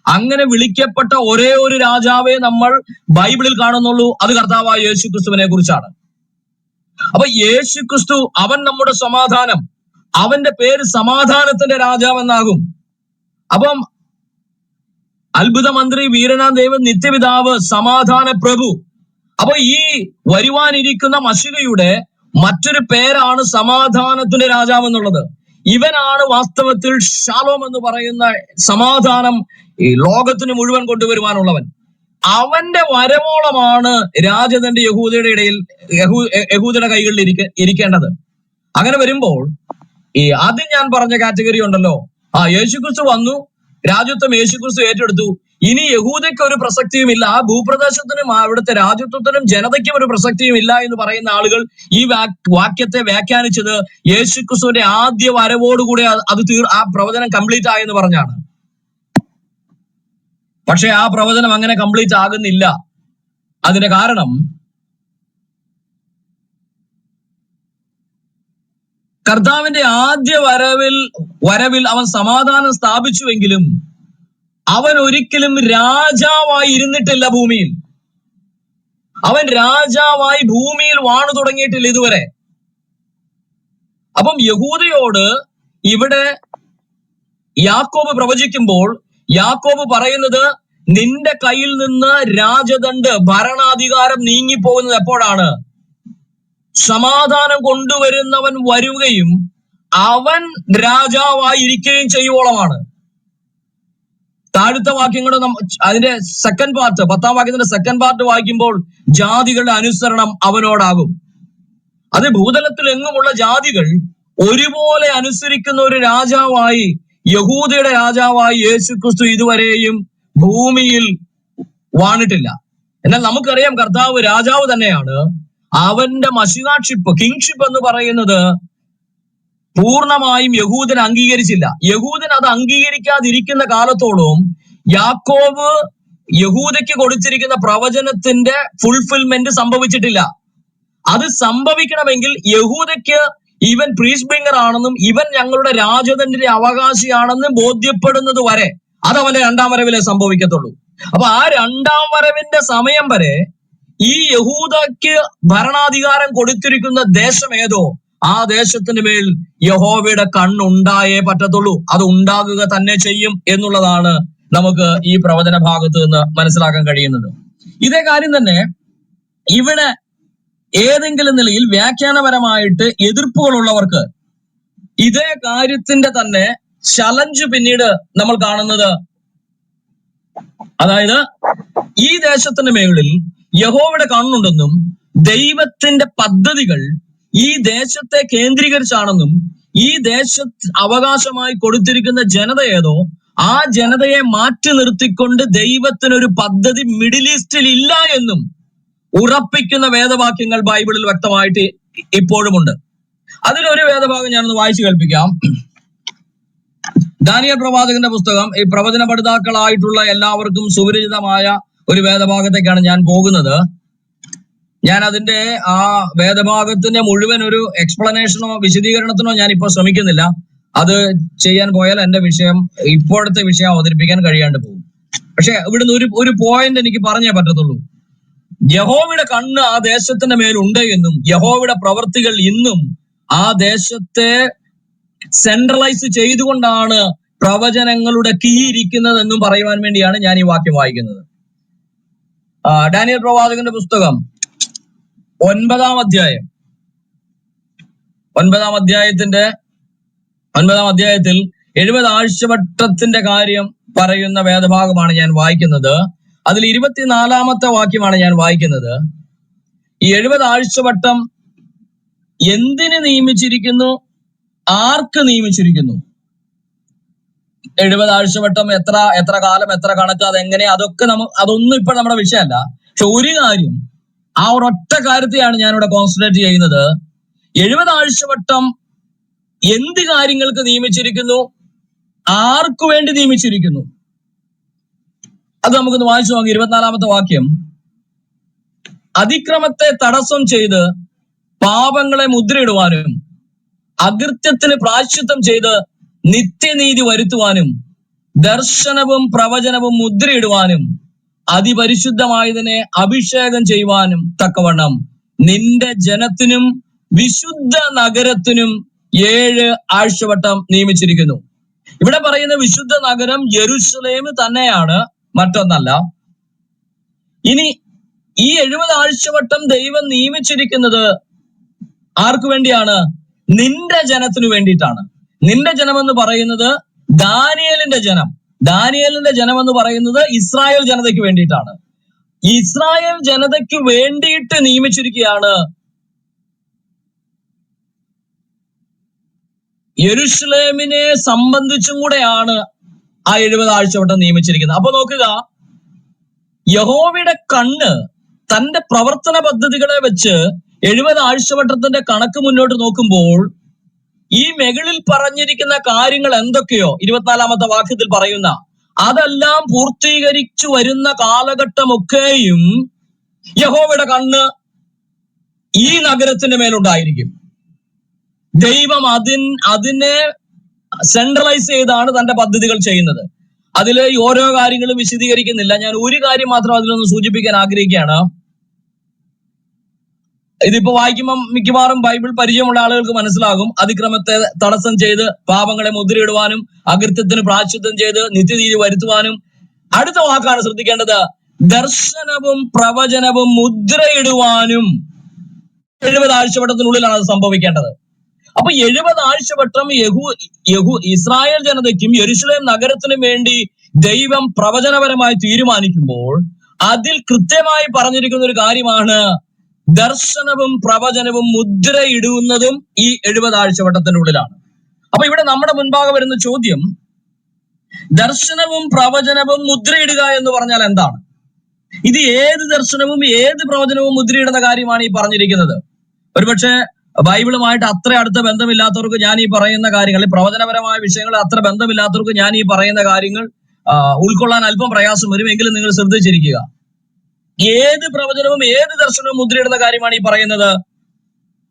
അങ്ങനെ വിളിക്കപ്പെട്ട ഒരേ ഒരു രാജാവേ നമ്മൾ ബൈബിളിൽ കാണുന്നുള്ളൂ, അത് കർത്താവായ യേശുക്രിസ്തുവിനെ കുറിച്ചാണ്. അപ്പൊ യേശുക്രിസ്തു അവൻ നമ്മുടെ സമാധാനം, അവന്റെ പേര് സമാധാനത്തിന്റെ രാജാവെന്നാകും. അപ്പം അത്ഭുത മന്ത്രി, വീരനാം ദൈവം, നിത്യപിതാവ്, സമാധാന പ്രഭു. അപ്പൊ ഈ വരുവാനിരിക്കുന്ന മശിഹയുടെ മറ്റൊരു പേരാണ് സമാധാനത്തിന്റെ രാജാവ് എന്നുള്ളത്. ഇവനാണ് വാസ്തവത്തിൽ ഷാലോം എന്ന് പറയുന്ന സമാധാനം ഈ ലോകത്തിന് മുഴുവൻ കൊണ്ടുവരുവാനുള്ളവൻ. അവന്റെ വരവോളമാണ് രാജദണ്ഡ് യഹൂദയുടെ കൈകളിൽ ഇരിക്കേണ്ടത്. അങ്ങനെ വരുമ്പോൾ ഈ ആദ്യം ഞാൻ പറഞ്ഞ കാറ്റഗറി ഉണ്ടല്ലോ, യേശുക്രിസ്തു വന്നു, രാജ്യത്വം യേശുക്രിസ്തു ഏറ്റെടുത്തു, ഇനി യഹൂദയ്ക്ക് ഒരു പ്രസക്തിയും ഇല്ല, ആ ഭൂപ്രദേശത്തിനും അവിടുത്തെ രാജ്യത്വത്തിനും ജനതയ്ക്കും ഒരു പ്രസക്തിയും ഇല്ല എന്ന് പറയുന്ന ആളുകൾ ഈ വാക്യത്തെ വ്യാഖ്യാനിച്ചത് യേശുക്രിസ്തുവിന്റെ ആദ്യ വരവോടുകൂടി ആ പ്രവചനം കംപ്ലീറ്റ് ആയെന്ന് പറഞ്ഞാണ്. പക്ഷെ ആ പ്രവചനം അങ്ങനെ കംപ്ലീറ്റ് ആകുന്നില്ല. അതിന്റെ കാരണം കർത്താവിന്റെ ആദ്യ വരവിൽ അവൻ സമാധാനം സ്ഥാപിച്ചുവെങ്കിലും അവൻ ഒരിക്കലും രാജാവായി ഇരുന്നിട്ടില്ല ഭൂമിയിൽ. അവൻ രാജാവായി ഭൂമിയിൽ വാണു തുടങ്ങിയിട്ടില്ല ഇതുവരെ. അപ്പം യഹൂദയോട് ഇവിടെ യാക്കോബ് പ്രവചിക്കുമ്പോൾ യാക്കോബ് പറയുന്നത്, നിന്റെ കയ്യിൽ നിന്ന് രാജദണ്ഡ്, ഭരണാധികാരം നീങ്ങിപ്പോകുന്നത് എപ്പോഴാണ്? സമാധാനം കൊണ്ടുവരുന്നവൻ വരുകയും അവൻ രാജാവായി ഇരിക്കുകയും ചെയ്യുവോളമാണ്. താഴത്തെ വാക്യങ്ങളുടെ അതിന്റെ സെക്കൻഡ് പാർട്ട്, 10-ാം വാക്യത്തിന്റെ സെക്കൻഡ് പാർട്ട് വായിക്കുമ്പോൾ ജാതികളുടെ അനുസരണം അവനോടാകും. അത് ഭൂതലത്തിൽ എങ്ങുമുള്ള ജാതികൾ ഒരുപോലെ അനുസരിക്കുന്ന ഒരു രാജാവായി, യഹൂദയുടെ രാജാവായി യേശുക്രിസ്തു ഇതുവരെയും ഭൂമിയിൽ വാണിട്ടില്ല. എന്നാൽ നമുക്കറിയാം കർത്താവ് രാജാവ് തന്നെയാണ്. അവന്റെ മശിഹാഷിപ്പ്, കിങ്ഷിപ്പ് എന്ന് പറയുന്നത് പൂർണ്ണമായും യഹൂദൻ അംഗീകരിച്ചില്ല. യഹൂദൻ അത് അംഗീകരിക്കാതിരിക്കുന്ന കാലത്തോളം യാക്കോബ് യഹൂദയ്ക്ക് കൊടുത്തിരിക്കുന്ന പ്രവചനത്തിന്റെ ഫുൾഫിൽമെന്റ് സംഭവിച്ചിട്ടില്ല. അത് സംഭവിക്കണമെങ്കിൽ യഹൂദയ്ക്ക് ഇവൻ പ്രീസ്റ്റ് ബ്രിങ്ങർ ആണെന്നും ഇവൻ ഞങ്ങളുടെ രാജതന്ത്രിന്റെ അവകാശിയാണെന്നും ബോധ്യപ്പെടുന്നത് വരെ അത് അവന്റെ രണ്ടാം വരവിലെ സംഭവിക്കത്തുള്ളൂ. അപ്പൊ ആ രണ്ടാം വരവിന്റെ സമയം വരെ ഈ യഹൂദയ്ക്ക് ഭരണാധികാരം കൊടുത്തിരിക്കുന്ന ദേശം ഏതോ ആ ദേശത്തിന് മേൽ യഹോവയുടെ കണ്ണുണ്ടായേ പറ്റത്തുള്ളൂ. അത് ഉണ്ടാകുക തന്നെ ചെയ്യും എന്നുള്ളതാണ് നമുക്ക് ഈ പ്രവചന ഭാഗത്ത് നിന്ന് മനസ്സിലാക്കാൻ കഴിയുന്നത്. ഇതേ കാര്യം തന്നെ ഇവിടെ ഏതെങ്കിലും നിലയിൽ വ്യാഖ്യാനപരമായിട്ട് എതിർപ്പുകളുള്ളവർക്ക് ഇതേ കാര്യത്തിന്റെ തന്നെ ചലഞ്ച് പിന്നീട് നമ്മൾ കാണുന്നത്, അതായത് ഈ ദേശത്തിന്റെ മേളിൽ യഹോവയുടെ കണ്ണുണ്ടെന്നും ദൈവത്തിന്റെ പദ്ധതികൾ ഈ ദേശത്തെ കേന്ദ്രീകരിച്ചാണെന്നും ഈ അവകാശമായി കൊടുത്തിരിക്കുന്ന ജനത ഏതോ ആ ജനതയെ മാറ്റി നിർത്തിക്കൊണ്ട് ദൈവത്തിനൊരു പദ്ധതി മിഡിൽ ഈസ്റ്റിൽ ഇല്ല എന്നും ഉറപ്പിക്കുന്ന വേദവാക്യങ്ങൾ ബൈബിളിൽ വ്യക്തമായിട്ട് ഇപ്പോഴുമുണ്ട്. അതിലൊരു വേദഭാഗം ഞാനൊന്ന് വായിച്ചു കേൾപ്പിക്കാം. ദാനിയേൽ പ്രവാചകന്റെ പുസ്തകം, ഈ പ്രവചന പഠിതാക്കളായിട്ടുള്ള എല്ലാവർക്കും സുപരിചിതമായ ഒരു വേദഭാഗത്തേക്കാണ് ഞാൻ പോകുന്നത്. ഞാൻ അതിന്റെ ആ വേദഭാഗത്തിന്റെ മുഴുവൻ ഒരു എക്സ്പ്ലനേഷനോ വിശദീകരണത്തിനോ ഞാൻ ഇപ്പോൾ ശ്രമിക്കുന്നില്ല. അത് ചെയ്യാൻ പോയാൽ എന്റെ ഇപ്പോഴത്തെ വിഷയം അവതരിപ്പിക്കാൻ കഴിയാണ്ട് പോകും. പക്ഷെ ഇവിടുന്ന് ഒരു പോയിന്റ് എനിക്ക് പറഞ്ഞേ പറ്റത്തുള്ളൂ. യഹോവയുടെ കണ്ണ് ആ ദേശത്തിന്റെ മേലുണ്ട് എന്നും യഹോവയുടെ പ്രവർത്തികൾ ഇന്നും ആ ദേശത്തെ സെൻട്രലൈസ് ചെയ്തുകൊണ്ടാണ് പ്രവചനങ്ങളുടെ കീ ഇരിക്കുന്നതെന്നും പറയുവാൻ വേണ്ടിയാണ് ഞാൻ ഈ വാക്യം വായിക്കുന്നത്. ഡാനിയേൽ പ്രവാചകന്റെ പുസ്തകം 9-ാം അധ്യായം, 9-ാം അധ്യായത്തിൽ 70 ആഴ്ചവട്ടത്തിന്റെ കാര്യം പറയുന്ന വേദഭാഗമാണ് ഞാൻ വായിക്കുന്നത്. അതിൽ 24-ാമത്തെ വാക്യമാണ് ഞാൻ വായിക്കുന്നത്. ഈ 70 ആഴ്ചവട്ടം എന്തിന് നിയമിച്ചിരിക്കുന്നു, ആർക്ക് നിയമിച്ചിരിക്കുന്നു? 70 ആഴ്ചവട്ടം എത്ര കാലം, എത്ര കണക്ക്, അതെങ്ങനെ, അതൊന്നും ഇപ്പോൾ നമ്മുടെ വിഷയമല്ല. പക്ഷെ ഒരു കാര്യം, ആ ഒരൊറ്റ കാര്യത്തെയാണ് ഞാനിവിടെ കോൺസെൻട്രേറ്റ് ചെയ്യുന്നത്. 70 ആഴ്ചവട്ടം എന്ത് കാര്യങ്ങൾക്ക് നിയമിച്ചിരിക്കുന്നു, ആർക്കു വേണ്ടി നിയമിച്ചിരിക്കുന്നു? അത് നമുക്കൊന്ന് വായിച്ചു നോക്കാം. 24-ാമത്തെ വാക്യം, അതിക്രമത്തെ തടസ്സം ചെയ്ത് പാപങ്ങളെ മുദ്രയിടുവാനും അകൃത്യത്തിന് പ്രായശ്ചിത്തം ചെയ്ത് നിത്യനീതി വരുത്തുവാനും ദർശനവും പ്രവചനവും മുദ്രയിടുവാനും അതിപരിശുദ്ധമായതിനെ അഭിഷേകം ചെയ്യുവാനും തക്കവണ്ണം നിന്റെ ജനത്തിനും വിശുദ്ധ നഗരത്തിനും 7 ആഴ്ചവട്ടം നിയമിച്ചിരിക്കുന്നു. ഇവിടെ പറയുന്ന വിശുദ്ധ നഗരം യെരൂശലേം തന്നെയാണ്, മറ്റൊന്നല്ല. ഇനി ഈ 70 ആഴ്ചവട്ടം ദൈവം നിയമിച്ചിരിക്കുന്നത് ആർക്കു വേണ്ടിയാണ്? നിന്റെ ജനത്തിനു വേണ്ടിയിട്ടാണ്. നിന്റെ ജനമെന്ന് പറയുന്നത് ദാനിയേലിന്റെ ജനം. ദാനിയേലിന്റെ ജനം എന്ന് പറയുന്നത് ഇസ്രായേൽ ജനതയ്ക്ക് വേണ്ടിയിട്ടാണ്. ഇസ്രായേൽ ജനതയ്ക്ക് വേണ്ടിയിട്ട് നിയമിച്ചിരിക്കുകയാണ് യെരുശലേമിനെ സംബന്ധിച്ചും കൂടെയാണ് ആ 70 ആഴ്ചവട്ടം നിയമിച്ചിരിക്കുന്നത്. അപ്പൊ നോക്കുക, യഹോവയുടെ കണ്ണ് തന്റെ പ്രവർത്തന പദ്ധതികളെ വെച്ച് 70 ആഴ്ചവട്ടത്തിന്റെ കണക്ക് മുന്നോട്ട് നോക്കുമ്പോൾ ഈ മുകളിൽ പറഞ്ഞിരിക്കുന്ന കാര്യങ്ങൾ എന്തൊക്കെയോ 24-ാമത്തെ വാക്യത്തിൽ പറയുന്ന അതെല്ലാം പൂർത്തീകരിച്ചു വരുന്ന കാലഘട്ടമൊക്കെയും യഹോവയുടെ കണ്ണ് ഈ നഗരത്തിന്റെ മേലുണ്ടായിരിക്കും. ദൈവം അതിനെ സെൻട്രലൈസ് ചെയ്താണ് തന്റെ പദ്ധതികൾ ചെയ്യുന്നത്. അതിൽ ഓരോ കാര്യങ്ങളും വിശദീകരിക്കുന്നില്ല. ഞാൻ ഒരു കാര്യം മാത്രം അതിലൊന്ന് സൂചിപ്പിക്കാൻ ആഗ്രഹിക്കുകയാണ്. ഇതിപ്പോ വായിക്കുമ്പോൾ മിക്കവാറും ബൈബിൾ പരിചയമുള്ള ആളുകൾക്ക് മനസ്സിലാകും. അതിക്രമത്തെ തടസ്സം ചെയ്ത് പാപങ്ങളെ മുദ്രയിടുവാനും അകൃത്യത്തിന് പ്രായശ്ചിത്തം ചെയ്ത് നിത്യനീതി വരുത്തുവാനും. അടുത്ത വാക്കാണ് ശ്രദ്ധിക്കേണ്ടത്, ദർശനവും പ്രവചനവും മുദ്രയിടുവാനും 70 ആഴ്ചവട്ടത്തിനുള്ളിലാണ് അത് സംഭവിക്കേണ്ടത്. അപ്പൊ 70 ആഴ്ചവട്ടം ഇസ്രായേൽ ജനതയ്ക്കും യെരുശലേം നഗരത്തിനും വേണ്ടി ദൈവം പ്രവചനപരമായി തീരുമാനിക്കുമ്പോൾ അതിൽ കൃത്യമായി പറഞ്ഞിരിക്കുന്ന ഒരു കാര്യമാണ് ദർശനവും പ്രവചനവും മുദ്രയിടുന്നതും ഈ 70 ആഴ്ചവട്ടത്തിന്റെ ഉള്ളിലാണ്. അപ്പൊ ഇവിടെ നമ്മുടെ മുൻപാകെ വരുന്ന ചോദ്യം, ദർശനവും പ്രവചനവും മുദ്രയിടുക എന്ന് പറഞ്ഞാൽ എന്താണ്? ഇത് ഏത് ദർശനവും ഏത് പ്രവചനവും മുദ്രയിടുന്ന കാര്യമാണ് ഈ പറഞ്ഞിരിക്കുന്നത്? ഒരുപക്ഷെ ബൈബിളുമായിട്ട് അത്ര അടുത്ത ബന്ധമില്ലാത്തവർക്ക് ഞാൻ ഈ പറയുന്ന കാര്യങ്ങൾ, പ്രവചനപരമായ വിഷയങ്ങൾ അത്ര ബന്ധമില്ലാത്തവർക്ക് ഞാൻ ഈ പറയുന്ന കാര്യങ്ങൾ ഉൾക്കൊള്ളാൻ അല്പം പ്രയാസം വരുമെങ്കിലും നിങ്ങൾ ശ്രദ്ധിച്ചിരിക്കുക. ഏത് പ്രവചനവും ഏത് ദർശനവും മുദ്രയിടുന്ന കാര്യമാണ് ഈ പറയുന്നത്.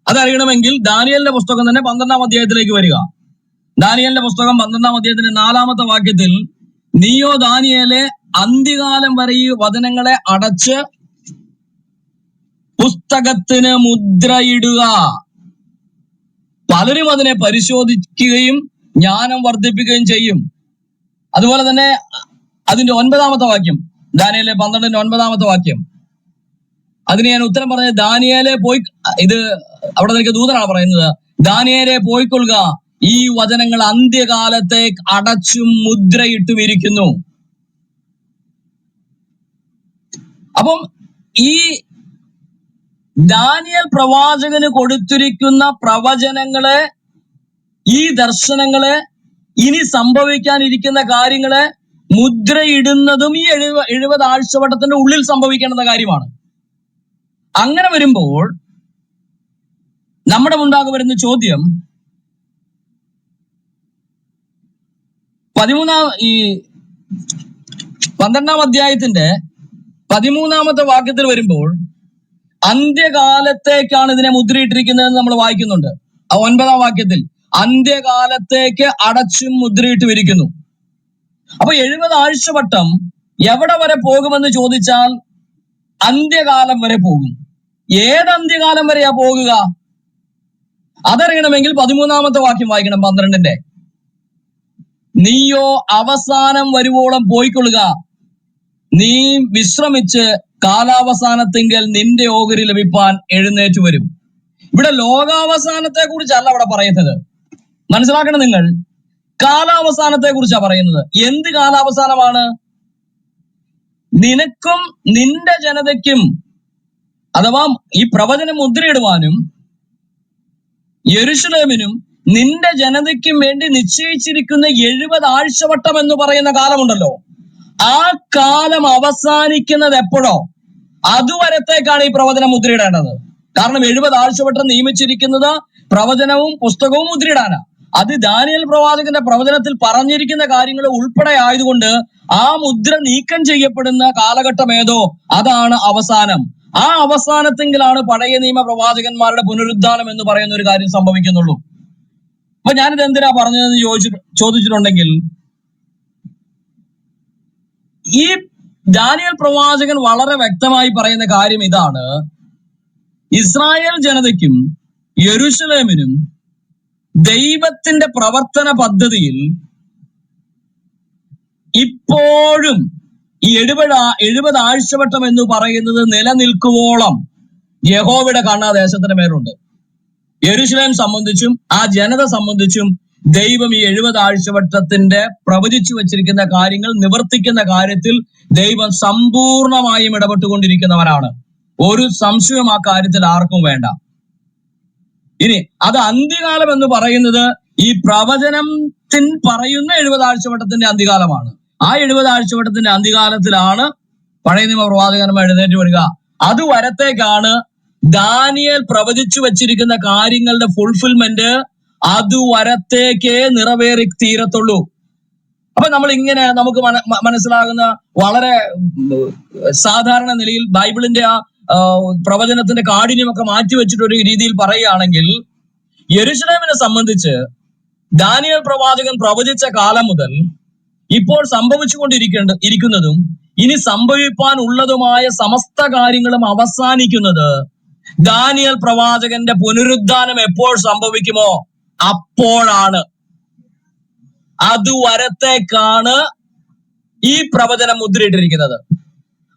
അതറിയണമെങ്കിൽ ദാനിയേലിന്റെ പുസ്തകം തന്നെ 12-ാം അധ്യായത്തിലേക്ക് വരിക. ദാനിയേലിന്റെ പുസ്തകം 12-ാം അധ്യായത്തിന്റെ 4-ാമത്തെ വാക്യത്തിൽ, നീയോ ദാനിയേലെ അന്ത്യകാലം വരെ ഈ വചനങ്ങളെ അടച്ച് പുസ്തകത്തിന് മുദ്രയിടുക. പലരും അതിനെ പരിശോധിക്കുകയും ജ്ഞാനം വർദ്ധിപ്പിക്കുകയും ചെയ്യും. അതുപോലെ തന്നെ അതിന്റെ 9-ാമത്തെ വാക്യം, ദാനിയേലിലെ 12-ന്റെ 9-ാമത്തെ വാക്യം, അതിന് ഞാൻ ഉത്തരം പറഞ്ഞത്, ദാനിയേലെ പോയി, ഇത് അവിടെ നിനക്ക് ദൂതനാണ് പറയുന്നത്, ദാനിയേലെ പോയിക്കൊള്ളുക, ഈ വചനങ്ങൾ അന്ത്യകാലത്തേക്ക് അടച്ചും മുദ്രയിട്ടും ഇരിക്കുന്നു. അപ്പം ഈ ദാനിയേൽ പ്രവാചകന് കൊടുത്തിരിക്കുന്ന പ്രവചനങ്ങളെ, ഈ ദർശനങ്ങളെ, ഇനി സംഭവിക്കാനിരിക്കുന്ന കാര്യങ്ങളെ മുദ്രയിടുന്നതും ഈ 70 ആഴ്ചവട്ടത്തിന്റെ ഉള്ളിൽ സംഭവിക്കേണ്ട കാര്യമാണ്. അങ്ങനെ വരുമ്പോൾ നമ്മുടെ മുൻപാകെ വരുന്ന ചോദ്യം, 12-ാം അധ്യായത്തിന്റെ 13-ാമത്തെ വാക്യത്തിൽ വരുമ്പോൾ അന്ത്യകാലത്തേക്കാണ് ഇതിനെ മുദ്രയിട്ടിരിക്കുന്നതെന്ന് നമ്മൾ വായിക്കുന്നുണ്ട്. ആ 9-ാം വാക്യത്തിൽ അന്ത്യകാലത്തേക്ക് അടച്ചും മുദ്രയിട്ടുമിരിക്കുന്നു. അപ്പൊ 70 ആഴ്ചവട്ടം എവിടെ വരെ പോകുമെന്ന് ചോദിച്ചാൽ അന്ത്യകാലം വരെ പോകും. ഏത് അന്ത്യകാലം വരെയാ പോകുക? അതറിയണമെങ്കിൽ 13-ാമത്തെ വാക്യം വായിക്കണം, 12-ന്റെ. നീയോ അവസാനം വരുവോളം പോയിക്കൊള്ളുക, നീ വിശ്രമിച്ച് കാലാവസാനത്തിങ്കൽ നിന്റെ ഓഹരി ലഭിപ്പാൻ എഴുന്നേറ്റ് വരും. ഇവിടെ ലോകാവസാനത്തെ കുറിച്ചല്ല അവിടെ പറയുന്നത്. മനസ്സിലാക്കണം നിങ്ങൾ, കാലാവസാനത്തെ കുറിച്ചാണ് പറയുന്നത്. എന്ത് കാലാവസാനമാണ്? നിനക്കും നിന്റെ ജനതയ്ക്കും, അഥവാ ഈ പ്രവചനം മുദ്രയിടുവാനും യെരുശലേമിനും നിന്റെ ജനതയ്ക്കും വേണ്ടി നിശ്ചയിച്ചിരിക്കുന്ന 70 ആഴ്ചവട്ടം എന്ന് പറയുന്ന കാലമുണ്ടല്ലോ, ആ കാലം അവസാനിക്കുന്നത് എപ്പോഴോ അതുവരത്തേക്കാണ് ഈ പ്രവചനം മുദ്രയിടേണ്ടത്. കാരണം 70 ആഴ്ചവട്ടം നിയമിച്ചിരിക്കുന്നത് പ്രവചനവും പുസ്തകവും മുദ്രയിടാനാ. അത് ദാനിയേൽ പ്രവാചകന്റെ പ്രവചനത്തിൽ പറഞ്ഞിരിക്കുന്ന കാര്യങ്ങൾ ഉൾപ്പെടെ ആയതുകൊണ്ട് ആ മുദ്ര നീക്കം ചെയ്യപ്പെടുന്ന കാലഘട്ടം ഏതോ അതാണ് അവസാനം. ആ അവസാനത്തെങ്കിലാണ് പഴയ നിയമ പ്രവാചകന്മാരുടെ പുനരുദ്ധാനം എന്ന് പറയുന്ന ഒരു കാര്യം സംഭവിക്കുന്നുള്ളൂ. അപ്പൊ ഞാനിത് എന്തിനാ പറഞ്ഞതെന്ന് ചോദിച്ചിട്ടുണ്ടെങ്കിൽ, ഈ ദാനിയേൽ പ്രവാചകൻ വളരെ വ്യക്തമായി പറയുന്ന കാര്യം ഇതാണ്: ഇസ്രായേൽ ജനതയ്ക്കും യെരുശലേമിനും ദൈവത്തിന്റെ പ്രവർത്തന പദ്ധതിയിൽ ഇപ്പോഴും ഈ 70 ആഴ്ചവട്ടം എന്ന് പറയുന്നത് നിലനിൽക്കുവോളം യഹോവയുടെ കണ്ണ് ആ ദേശത്തിന്റെ മേലുണ്ട്. യെരുശലേം സംബന്ധിച്ചും ആ ജനത സംബന്ധിച്ചും ദൈവം ഈ 70 ആഴ്ചവട്ടത്തിന്റെ പ്രവചിച്ചു വച്ചിരിക്കുന്ന കാര്യങ്ങൾ നിവർത്തിക്കുന്ന കാര്യത്തിൽ ദൈവം സമ്പൂർണമായും ഇടപെട്ടുകൊണ്ടിരിക്കുന്നവനാണ്. ഒരു സംശയവും ആ കാര്യത്തിൽ ആർക്കും വേണ്ട. ഇനി അത് അന്ത്യകാലം എന്ന് പറയുന്നത് ഈ പ്രവചനത്തിൽ പറയുന്ന 70 ആഴ്ചവട്ടത്തിന്റെ അന്ത്യകാലമാണ്. ആ 70 ആഴ്ചവട്ടത്തിന്റെ അന്ത്യകാലത്തിലാണ് പഴയ നിയമ പ്രവാചകന്മാർ എഴുന്നേറ്റ് വരിക. അത് വരത്തേക്കാണ് ദാനിയേൽ പ്രവചിച്ചു വച്ചിരിക്കുന്ന കാര്യങ്ങളുടെ ഫുൾഫിൽമെന്റ് അത് വരത്തേക്കേ നിറവേറി തീരത്തുള്ളൂ. അപ്പൊ നമ്മൾ ഇങ്ങനെ നമുക്ക് മനസ്സിലാകുന്ന വളരെ സാധാരണ നിലയിൽ ബൈബിളിന്റെ ആ പ്രവചനത്തിന്റെ കാഠിന്യമൊക്കെ മാറ്റിവെച്ചിട്ട് ഒരു രീതിയിൽ പറയുകയാണെങ്കിൽ, യെരൂശലേമിനെ സംബന്ധിച്ച് ദാനിയേൽ പ്രവാചകൻ പ്രവചിച്ച കാലം മുതൽ ഇപ്പോൾ സംഭവിച്ചുകൊണ്ടിരിക്കുന്നതും ഇനി സംഭവിപ്പാൻ ഉള്ളതുമായ സമസ്ത കാര്യങ്ങളും അവസാനിക്കുന്നത് ദാനിയേൽ പ്രവാചകന്റെ പുനരുദ്ധാനം എപ്പോൾ സംഭവിക്കുമോ അപ്പോഴാണ്. അതുവരത്തേക്കാണ് ഈ പ്രവചനം മുദ്രയിട്ടിരിക്കുന്നത്.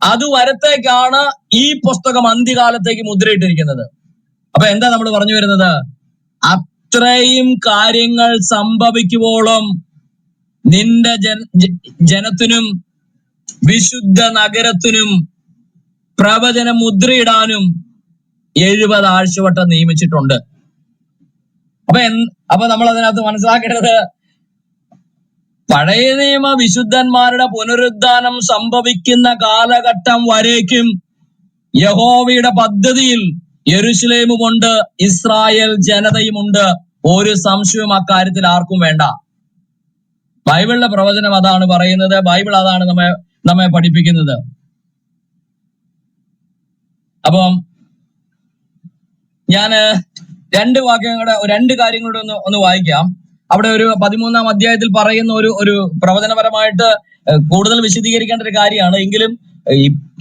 അതുവരത്തേക്കാണ് ഈ പുസ്തകം അന്ത്യകാലത്തേക്ക് മുദ്രയിട്ടിരിക്കുന്നത്. അപ്പൊ എന്താ നമ്മൾ പറഞ്ഞു വരുന്നത്? അത്രയും കാര്യങ്ങൾ സംഭവിക്കുവോളം നിന്റെ ജനത്തിനും വിശുദ്ധ നഗരത്തിനും പ്രവചനം മുദ്രയിടാനും 70 ആഴ്ചവട്ടം നിയമിച്ചിട്ടുണ്ട്. അപ്പൊ നമ്മൾ അതിനകത്ത് മനസ്സിലാക്കേണ്ടത്, പഴയ നിയമ വിശുദ്ധന്മാരുടെ പുനരുദ്ധാനം സംഭവിക്കുന്ന കാലഘട്ടം വരേക്കും യഹോവയുടെ പദ്ധതിയിൽ യെരൂശലേമുമുണ്ട്, ഇസ്രായേൽ ജനതയുമുണ്ട്. ഒരു സംശയവും അക്കാര്യത്തിൽ ആർക്കും വേണ്ട. ബൈബിളിലെ പ്രവചനം അതാണ് പറയുന്നത്. ബൈബിൾ അതാണ് നമ്മെ പഠിപ്പിക്കുന്നത്. അപ്പം ഞാൻ രണ്ട് കാര്യങ്ങളുടെ ഒന്ന് വായിക്കാം. അവിടെ ഒരു 13-ാം അധ്യായത്തിൽ പറയുന്ന ഒരു പ്രവചനപരമായിട്ട് കൂടുതൽ വിശദീകരിക്കേണ്ട ഒരു കാര്യമാണ്. എങ്കിലും